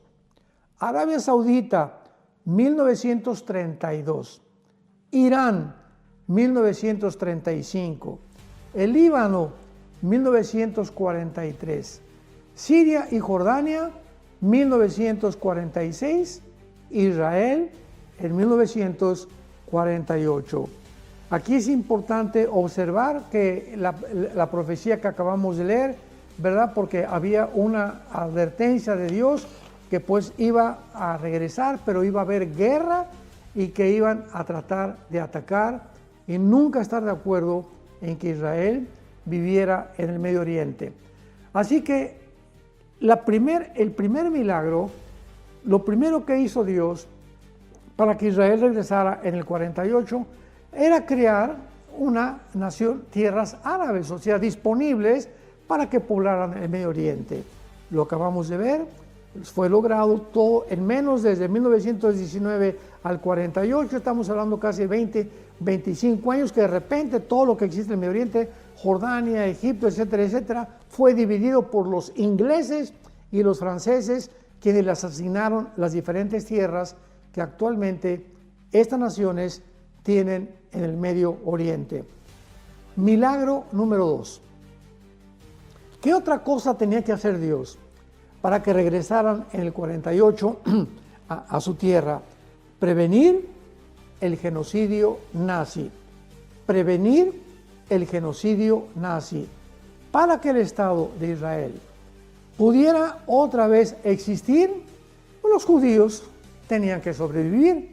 Arabia Saudita 1932, Irán 1935, el Líbano 1943, Siria y Jordania 1946, Israel en 1948. Aquí es importante observar que la profecía que acabamos de leer, ¿verdad? Porque había una advertencia de Dios que pues iba a regresar, pero iba a haber guerra y que iban a tratar de atacar y nunca estar de acuerdo en que Israel viviera en el Medio Oriente. Así que el primer milagro, lo primero que hizo Dios para que Israel regresara en el 48, era crear una nación, tierras árabes, o sea, disponibles para que poblaran el Medio Oriente. Lo acabamos de ver, fue logrado todo en menos desde 1919 al 48, estamos hablando casi 20, 25 años, que de repente todo lo que existe en el Medio Oriente, Jordania, Egipto, etcétera, etcétera, fue dividido por los ingleses y los franceses, quienes les asignaron las diferentes tierras que actualmente estas naciones tienen en el Medio Oriente. Milagro número 2. ¿Qué otra cosa tenía que hacer Dios para que regresaran en el 48 a su tierra? Prevenir el genocidio nazi. Prevenir el genocidio nazi. Para que el Estado de Israel pudiera otra vez existir, los judíos tenían que sobrevivir.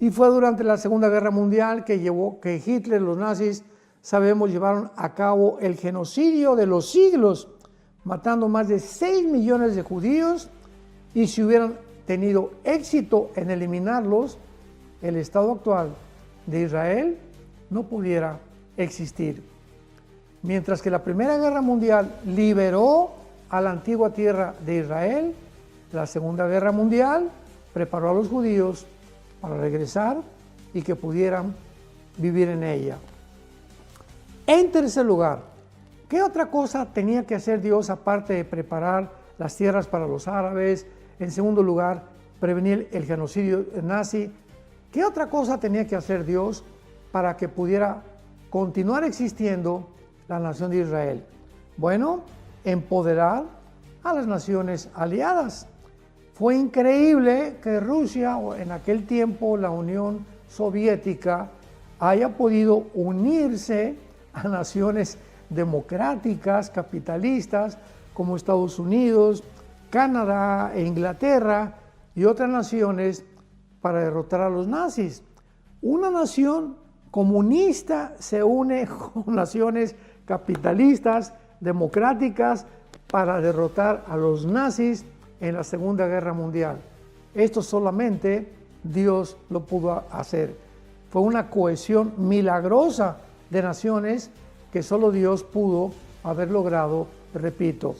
Y fue durante la Segunda Guerra Mundial que Hitler, los nazis, sabemos, llevaron a cabo el genocidio de los siglos, matando más de 6 millones de judíos, y si hubieran tenido éxito en eliminarlos, el Estado actual de Israel no pudiera existir. Mientras que la Primera Guerra Mundial liberó a la antigua tierra de Israel, la Segunda Guerra Mundial preparó a los judíos para regresar y que pudieran vivir en ella. En tercer lugar, ¿qué otra cosa tenía que hacer Dios aparte de preparar las tierras para los árabes? En segundo lugar, prevenir el genocidio nazi. ¿Qué otra cosa tenía que hacer Dios para que pudiera continuar existiendo la nación de Israel? Bueno, empoderar a las naciones aliadas. Fue increíble que Rusia, o en aquel tiempo la Unión Soviética, haya podido unirse a naciones democráticas, capitalistas, como Estados Unidos, Canadá e Inglaterra y otras naciones para derrotar a los nazis. Una nación comunista se une con naciones capitalistas, democráticas, para derrotar a los nazis en la Segunda Guerra Mundial. Esto solamente Dios lo pudo hacer. Fue una cohesión milagrosa de naciones que solo Dios pudo haber logrado, repito.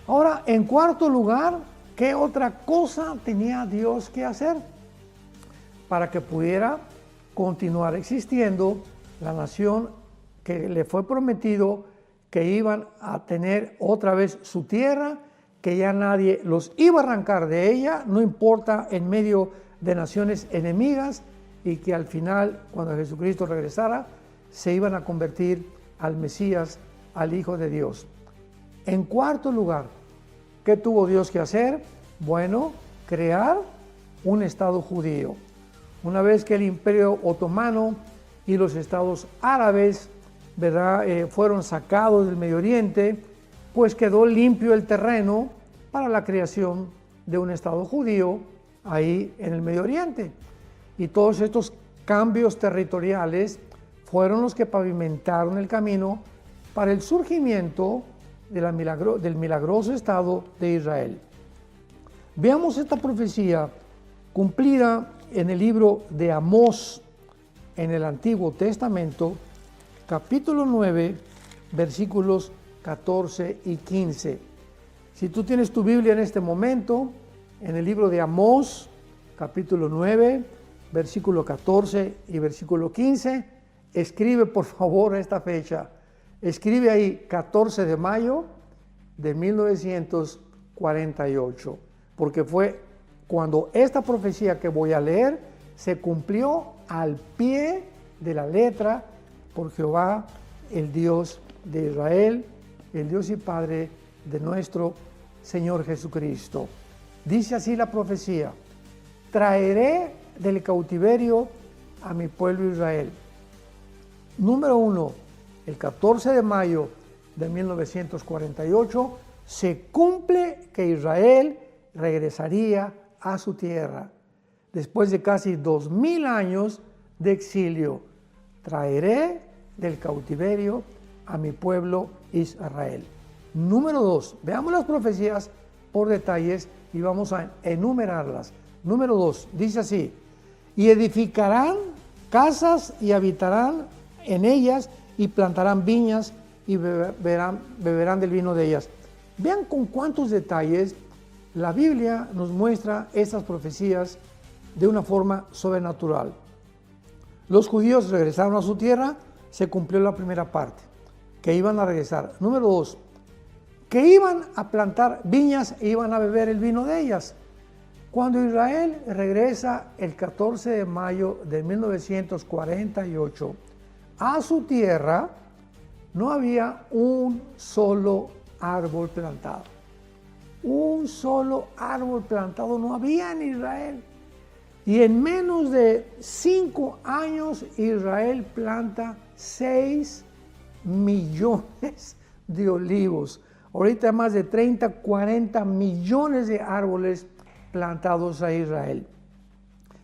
Ahora, en cuarto lugar, ¿qué otra cosa tenía Dios que hacer para que pudiera continuar existiendo la nación que le fue prometido que iban a tener otra vez su tierra, que ya nadie los iba a arrancar de ella, no importa en medio de naciones enemigas, y que al final, cuando Jesucristo regresara, se iban a convertir al Mesías, al Hijo de Dios? En cuarto lugar, ¿qué tuvo Dios que hacer? Bueno, crear un Estado judío. Una vez que el Imperio Otomano y los estados árabes, ¿verdad?, fueron sacados del Medio Oriente, pues quedó limpio el terreno para la creación de un Estado judío ahí en el Medio Oriente. Y todos estos cambios territoriales fueron los que pavimentaron el camino para el surgimiento del milagroso Estado de Israel. Veamos esta profecía cumplida en el libro de Amós, en el Antiguo Testamento, capítulo 9, versículos 14 y 15. Si tú tienes tu Biblia en este momento, en el libro de Amós, capítulo 9, versículo 14 y versículo 15, escribe por favor esta fecha. Escribe ahí 14 de mayo de 1948, porque fue cuando esta profecía que voy a leer se cumplió al pie de la letra por Jehová, el Dios de Israel, el Dios y Padre de nuestro Señor Jesucristo. Dice así la profecía: traeré del cautiverio a mi pueblo Israel. Número 1, el 14 de mayo de 1948 se cumple que Israel regresaría a su tierra. Después de casi 2000 años de exilio, traeré del cautiverio a mi pueblo Israel. Número 2, veamos las profecías por detalles y vamos a enumerarlas. Número 2, dice así: y edificarán casas y habitarán en ellas y plantarán viñas y beberán del vino de ellas. Vean con cuántos detalles la Biblia nos muestra estas profecías de una forma sobrenatural. Los judíos regresaron a su tierra, se cumplió la primera parte, que iban a regresar. Número 2, que iban a plantar viñas e iban a beber el vino de ellas. Cuando Israel regresa el 14 de mayo de 1948 a su tierra, no había un solo árbol plantado. Un solo árbol plantado no había en Israel. Y en menos de 5 años Israel planta 6 millones de olivos. Ahorita hay más de 30, 40 millones de árboles plantados a Israel.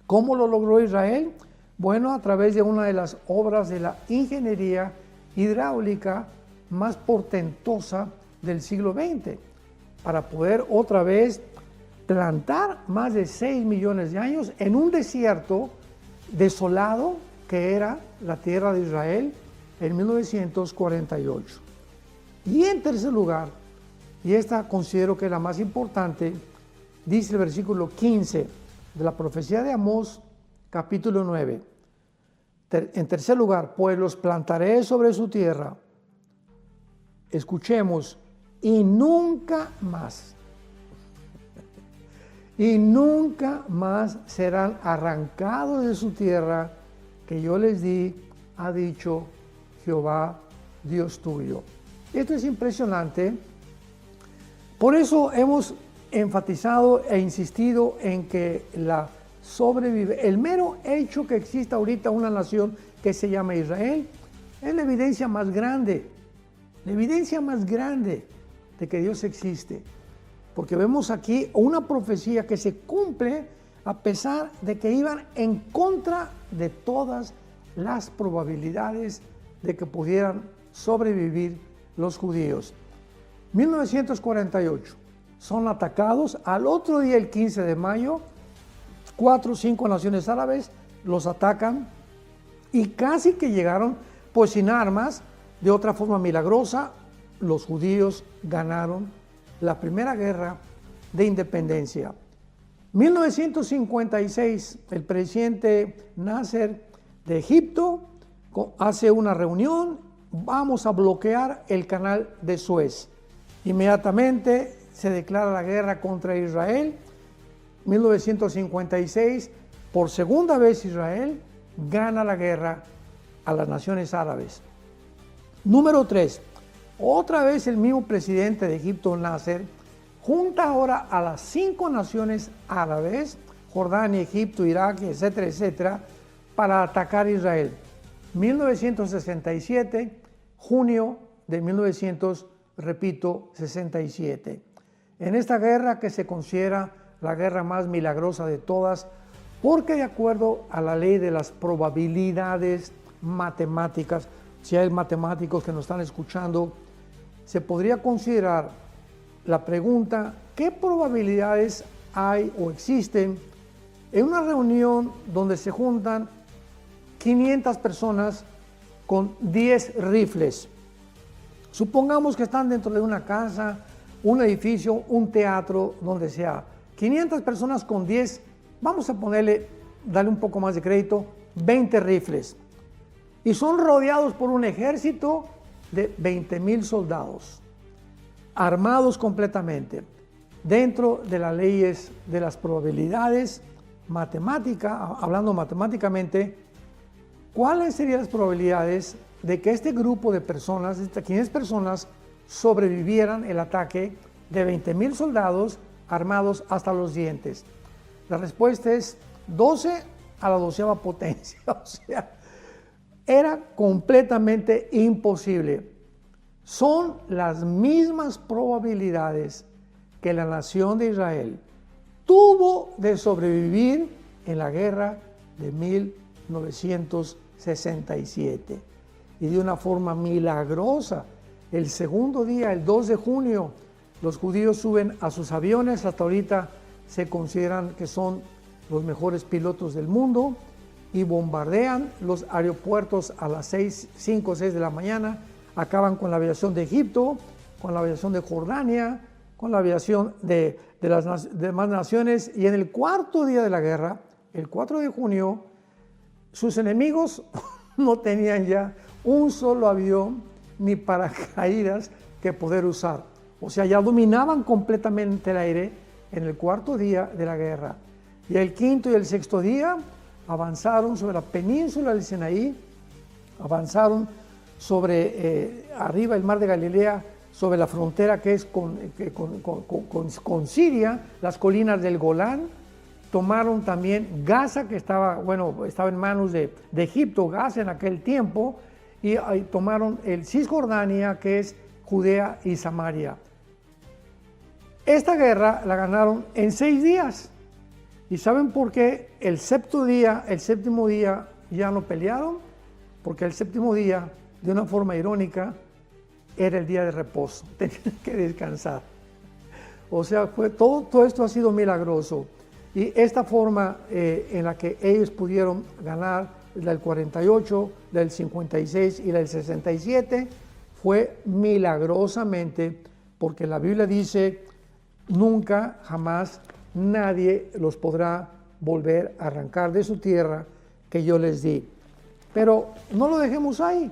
¿Cómo lo logró Israel? Bueno, a través de una de las obras de la ingeniería hidráulica más portentosa del siglo XX, para poder otra vez plantar más de 6 millones de años en un desierto desolado que era la tierra de Israel en 1948. Y en tercer lugar, y esta considero que es la más importante, dice el versículo 15 de la profecía de Amós, capítulo 9. En tercer lugar, pues los plantaré sobre su tierra. Escuchemos, y nunca más. Y nunca más serán arrancados de su tierra que yo les di, ha dicho Jehová, Dios tuyo. Esto es impresionante. Por eso hemos enfatizado e insistido en que el mero hecho que exista ahorita una nación que se llama Israel es la evidencia más grande de que Dios existe. Porque vemos aquí una profecía que se cumple a pesar de que iban en contra de todas las probabilidades de que pudieran sobrevivir los judíos. 1948, son atacados. Al otro día, el 15 de mayo, 4 o 5 naciones árabes los atacan y casi que llegaron, pues sin armas, de otra forma milagrosa, los judíos ganaron la primera guerra de independencia. 1956, el presidente Nasser de Egipto hace una reunión: vamos a bloquear el canal de Suez. Inmediatamente se declara la guerra contra Israel. 1956, por segunda vez Israel gana la guerra a las naciones árabes. Número 3, otra vez el mismo presidente de Egipto, Nasser, junta ahora a las 5 naciones árabes, Jordania, Egipto, Irak, etcétera, etcétera, para atacar a Israel. 1967, junio de 1967. En esta guerra, que se considera la guerra más milagrosa de todas, porque de acuerdo a la ley de las probabilidades matemáticas, si hay matemáticos que nos están escuchando, se podría considerar la pregunta: ¿qué probabilidades hay o existen en una reunión donde se juntan 500 personas con 10 rifles? Supongamos que están dentro de una casa, un edificio, un teatro, donde sea. 500 personas con 10, vamos a ponerle, darle un poco más de crédito, 20 rifles. Y son rodeados por un ejército de 20,000 soldados, armados completamente, dentro de las leyes de las probabilidades matemáticas. Hablando matemáticamente, ¿cuáles serían las probabilidades de que este grupo de personas, estas 500 personas, sobrevivieran el ataque de 20,000 soldados armados hasta los dientes? La respuesta es 12 a la 12ª potencia. O sea, era completamente imposible. Son las mismas probabilidades que la nación de Israel tuvo de sobrevivir en la guerra de 1967. Y de una forma milagrosa, el segundo día, el 2 de junio, los judíos suben a sus aviones. Hasta ahorita se consideran que son los mejores pilotos del mundo y bombardean los aeropuertos a las 5 o 6 de la mañana. Acaban con la aviación de Egipto, con la aviación de Jordania, con la aviación de las demás naciones. Y en el cuarto día de la guerra, el 4 de junio, sus enemigos no tenían ya un solo avión ni paracaídas que poder usar. O sea, ya dominaban completamente el aire en el cuarto día de la guerra. Y el quinto y el sexto día avanzaron sobre la península del Sinaí, avanzaron sobre arriba el mar de Galilea, sobre la frontera que es con Siria, las colinas del Golán. Tomaron también Gaza, que estaba en manos de Egipto, Gaza en aquel tiempo, y tomaron el Cisjordania, que es Judea y Samaria. Esta guerra la ganaron en 6 días. ¿Y saben por qué el séptimo día ya no pelearon? Porque el séptimo día, de una forma irónica, era el día de reposo. Tenían que descansar. O sea, todo esto ha sido milagroso. Y esta forma en la que ellos pudieron ganar, la del 48, la del 56 y la del 67, fue milagrosamente, porque la Biblia dice, nunca, jamás, nadie los podrá volver a arrancar de su tierra que yo les di. Pero no lo dejemos ahí.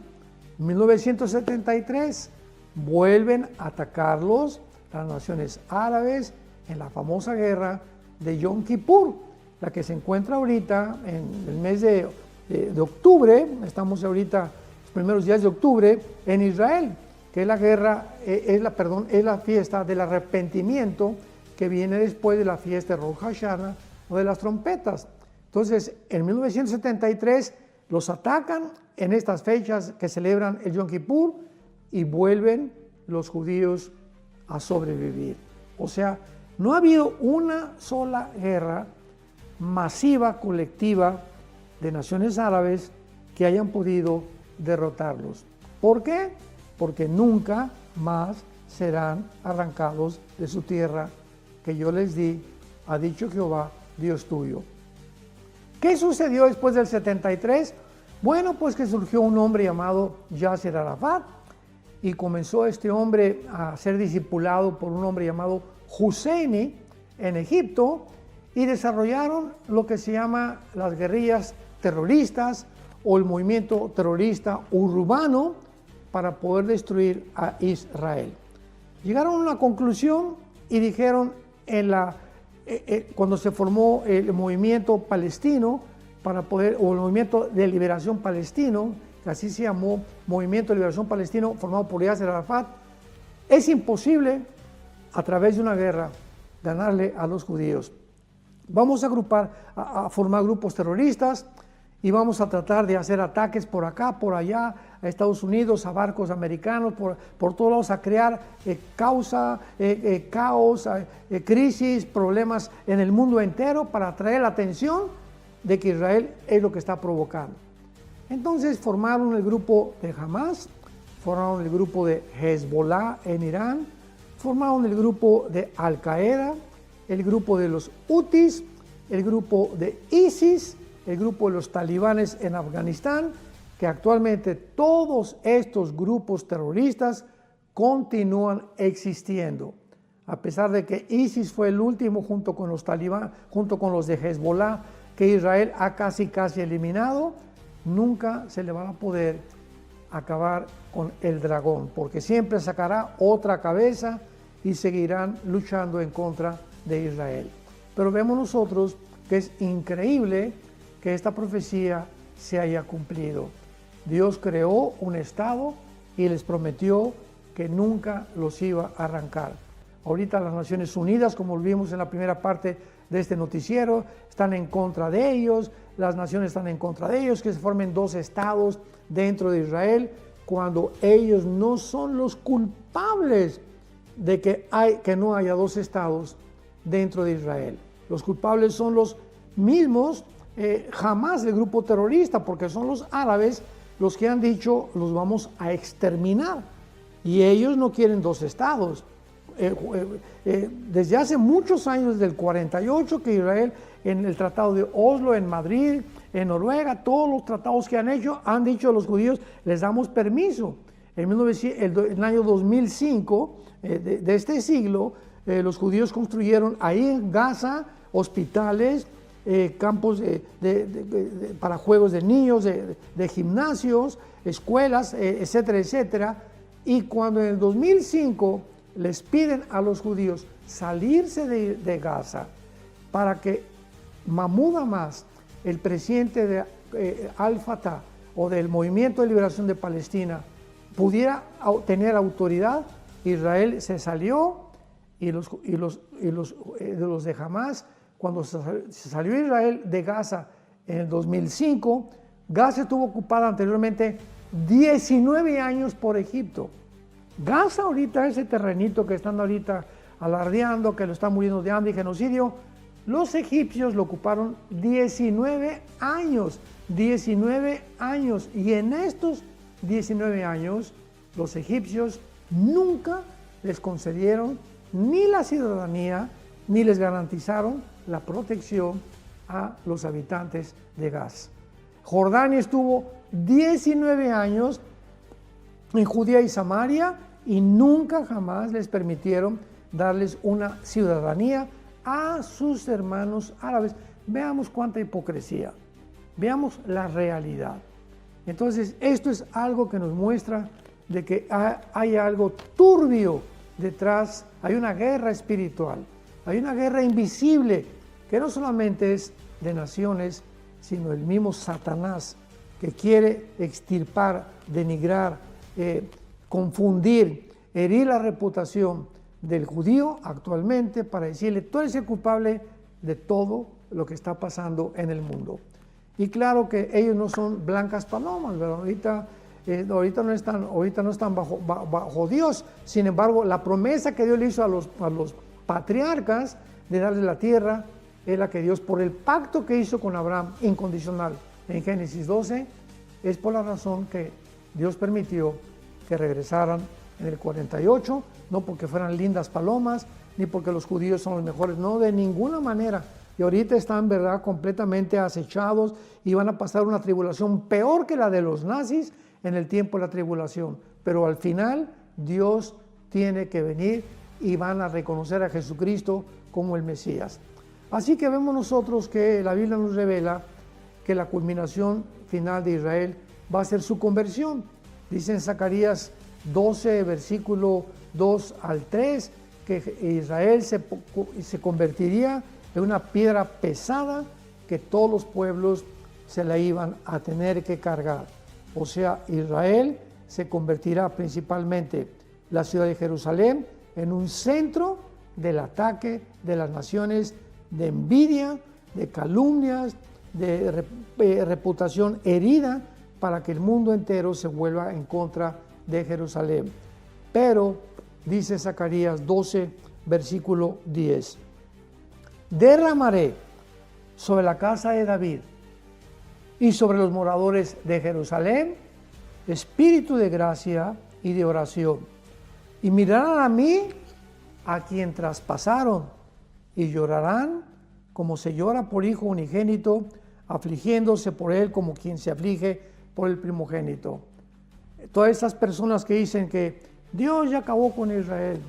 En 1973 vuelven a atacarlos las naciones árabes en la famosa guerra de Yom Kippur, la que se encuentra ahorita en el mes de octubre. Estamos ahorita los primeros días de octubre en Israel, que es la guerra, es la fiesta del arrepentimiento que viene después de la fiesta de Rosh Hashanah o de las trompetas. Entonces, en 1973 los atacan en estas fechas que celebran el Yom Kippur y vuelven los judíos a sobrevivir. O sea, no ha habido una sola guerra masiva, colectiva, de naciones árabes que hayan podido derrotarlos. ¿Por qué? Porque nunca más serán arrancados de su tierra que yo les di, ha dicho Jehová, Dios tuyo. ¿Qué sucedió después del 73? Bueno, pues que surgió un hombre llamado Yasser Arafat y comenzó este hombre a ser discipulado por un hombre llamado Husseini en Egipto y desarrollaron lo que se llama las guerrillas terroristas o el movimiento terrorista urbano para poder destruir a Israel. Llegaron a una conclusión y dijeron cuando se formó el movimiento palestino o el movimiento de liberación palestino, que así se llamó, Movimiento de Liberación Palestino, formado por Yasser Arafat, es imposible a través de una guerra ganarle a los judíos. Vamos a formar grupos terroristas y vamos a tratar de hacer ataques por acá, por allá, a Estados Unidos, a barcos americanos, por todos lados, a crear caos, crisis, problemas en el mundo entero para atraer la atención de que Israel es lo que está provocando. Entonces formaron el grupo de Hamas, formaron el grupo de Hezbollah en Irán, formaron el grupo de Al Qaeda, el grupo de los Hutis, el grupo de ISIS, el grupo de los talibanes en Afganistán, que actualmente todos estos grupos terroristas continúan existiendo. A pesar de que ISIS fue el último junto con los talibanes, junto con los de Hezbollah, que Israel ha casi eliminado, nunca se le va a poder acabar con el dragón, porque siempre sacará otra cabeza y seguirán luchando en contra de Israel. Pero vemos nosotros que es increíble que esta profecía se haya cumplido. Dios creó un estado y les prometió que nunca los iba a arrancar. Ahorita las Naciones Unidas, como vimos en la primera parte de este noticiero están en contra de ellos, las naciones están en contra de ellos, que se formen 2 estados dentro de Israel, cuando ellos no son los culpables de que no haya 2 estados dentro de Israel. Los culpables son los mismos, jamás el grupo terrorista, porque son los árabes los que han dicho los vamos a exterminar, y ellos no quieren 2 estados. Desde hace muchos años, desde el 48, que Israel, en el Tratado de Oslo, en Madrid, en Noruega, todos los tratados que han hecho, han dicho a los judíos, les damos permiso. En el año 2005 de este siglo, los judíos construyeron ahí en Gaza hospitales, campos para juegos de niños, de gimnasios, escuelas, etcétera, etcétera. Y cuando en el 2005 les piden a los judíos salirse de Gaza para que Mahmoud Abbas, el presidente de Al-Fatah o del Movimiento de Liberación de Palestina, pudiera tener autoridad, Israel se salió, y los de Hamas, cuando se salió Israel de Gaza en el 2005, Gaza estuvo ocupada anteriormente 19 años por Egipto. Gaza ahorita, ese terrenito que están ahorita alardeando, que lo están muriendo de hambre y genocidio, los egipcios lo ocuparon 19 años, y en estos 19 años los egipcios nunca les concedieron ni la ciudadanía, ni les garantizaron la protección a los habitantes de Gaza. Jordania estuvo 19 años en Judea y Samaria y nunca jamás les permitieron darles una ciudadanía a sus hermanos árabes. Veamos cuánta hipocresía, veamos la realidad. Entonces, esto es algo que nos muestra de que hay algo turbio detrás, hay una guerra espiritual, hay una guerra invisible que no solamente es de naciones, sino el mismo Satanás que quiere extirpar, denigrar, confundir, herir la reputación del judío actualmente para decirle, tú eres el culpable de todo lo que está pasando en el mundo. Y claro que ellos no son blancas palomas, ¿verdad? Ahorita no están bajo Dios. Sin embargo, la promesa que Dios le hizo a los patriarcas de darle la tierra es la que Dios, por el pacto que hizo con Abraham incondicional en Génesis 12, es por la razón que Dios permitió que regresaran en el 48, no porque fueran lindas palomas, ni porque los judíos son los mejores, no, de ninguna manera. Y ahorita están, ¿verdad?, completamente acechados y van a pasar una tribulación peor que la de los nazis en el tiempo de la tribulación. Pero al final Dios tiene que venir y van a reconocer a Jesucristo como el Mesías. Así que vemos nosotros que la Biblia nos revela que la culminación final de Israel va a ser su conversión. Dice en Zacarías 12, versículo 2 al 3, que Israel se convertiría en una piedra pesada que todos los pueblos se la iban a tener que cargar. O sea, Israel se convertirá principalmente, la ciudad de Jerusalén, en un centro del ataque de las naciones, de envidia, de calumnias, de reputación herida, para que el mundo entero se vuelva en contra de Jerusalén. Pero, dice Zacarías 12, versículo 10, derramaré sobre la casa de David y sobre los moradores de Jerusalén espíritu de gracia y de oración, y mirarán a mí, a quien traspasaron, y llorarán como se llora por hijo unigénito, afligiéndose por él como quien se aflige por el primogénito. Todas esas personas que dicen que Dios ya acabó con Israel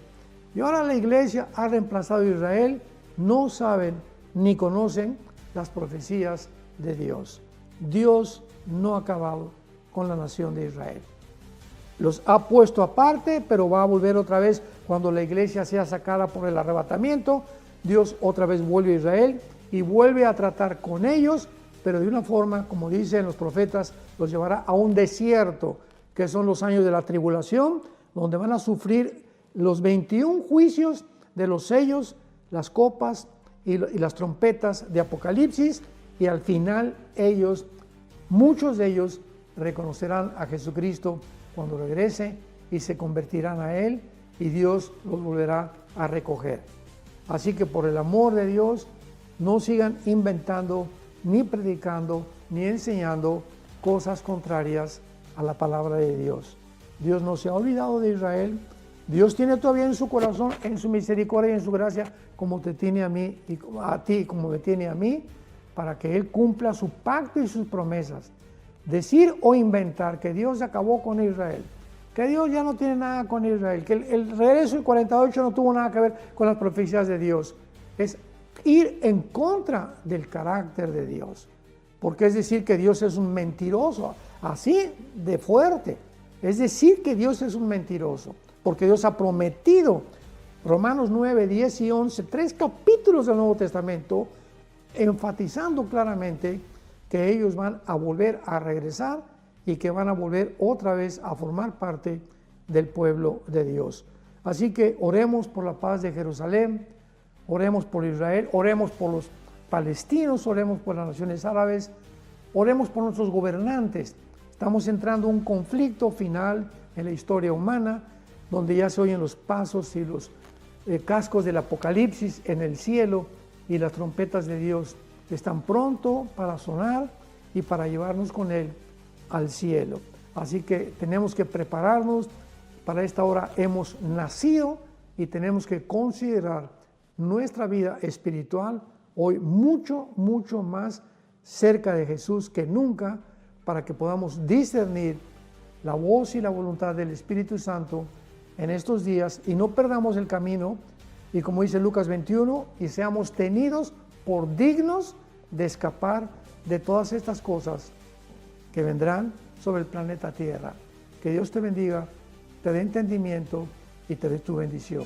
y ahora la iglesia ha reemplazado a Israel, no saben ni conocen las profecías de Dios. Dios no ha acabado con la nación de Israel. Los ha puesto aparte, pero va a volver otra vez cuando la iglesia sea sacada por el arrebatamiento. Dios otra vez vuelve a Israel y vuelve a tratar con ellos, pero de una forma, como dicen los profetas, los llevará a un desierto, que son los años de la tribulación, donde van a sufrir los 21 juicios de los sellos, las copas y las trompetas de Apocalipsis, y al final ellos, muchos de ellos, reconocerán a Jesucristo cuando regrese y se convertirán a Él, y Dios los volverá a recoger. Así que por el amor de Dios, no sigan inventando, ni predicando, ni enseñando cosas contrarias a la palabra de Dios. Dios no se ha olvidado de Israel. Dios tiene todavía en su corazón, en su misericordia y en su gracia, como te tiene a mí y a ti, como me tiene a mí, para que Él cumpla su pacto y sus promesas. Decir o inventar que Dios acabó con Israel, que Dios ya no tiene nada con Israel, que el regreso del 48 no tuvo nada que ver con las profecías de Dios, es ir en contra del carácter de Dios. Porque es decir que Dios es un mentiroso, así de fuerte. Es decir que Dios es un mentiroso, porque Dios ha prometido, Romanos 9, 10 y 11, 3 capítulos del Nuevo Testamento, enfatizando claramente que ellos van a volver a regresar y que van a volver otra vez a formar parte del pueblo de Dios. Así que oremos por la paz de Jerusalén, oremos por Israel, oremos por los palestinos, oremos por las naciones árabes, oremos por nuestros gobernantes. Estamos entrando en un conflicto final en la historia humana, donde ya se oyen los pasos y los cascos del Apocalipsis en el cielo, y las trompetas de Dios están pronto para sonar y para llevarnos con Él al cielo. Así que tenemos que prepararnos. Para esta hora hemos nacido y tenemos que considerar nuestra vida espiritual hoy mucho, mucho más cerca de Jesús que nunca, para que podamos discernir la voz y la voluntad del Espíritu Santo en estos días y no perdamos el camino, y como dice Lucas 21, y seamos tenidos por dignos de escapar de todas estas cosas que vendrán sobre el planeta Tierra. Que Dios te bendiga, te dé entendimiento y te dé tu bendición.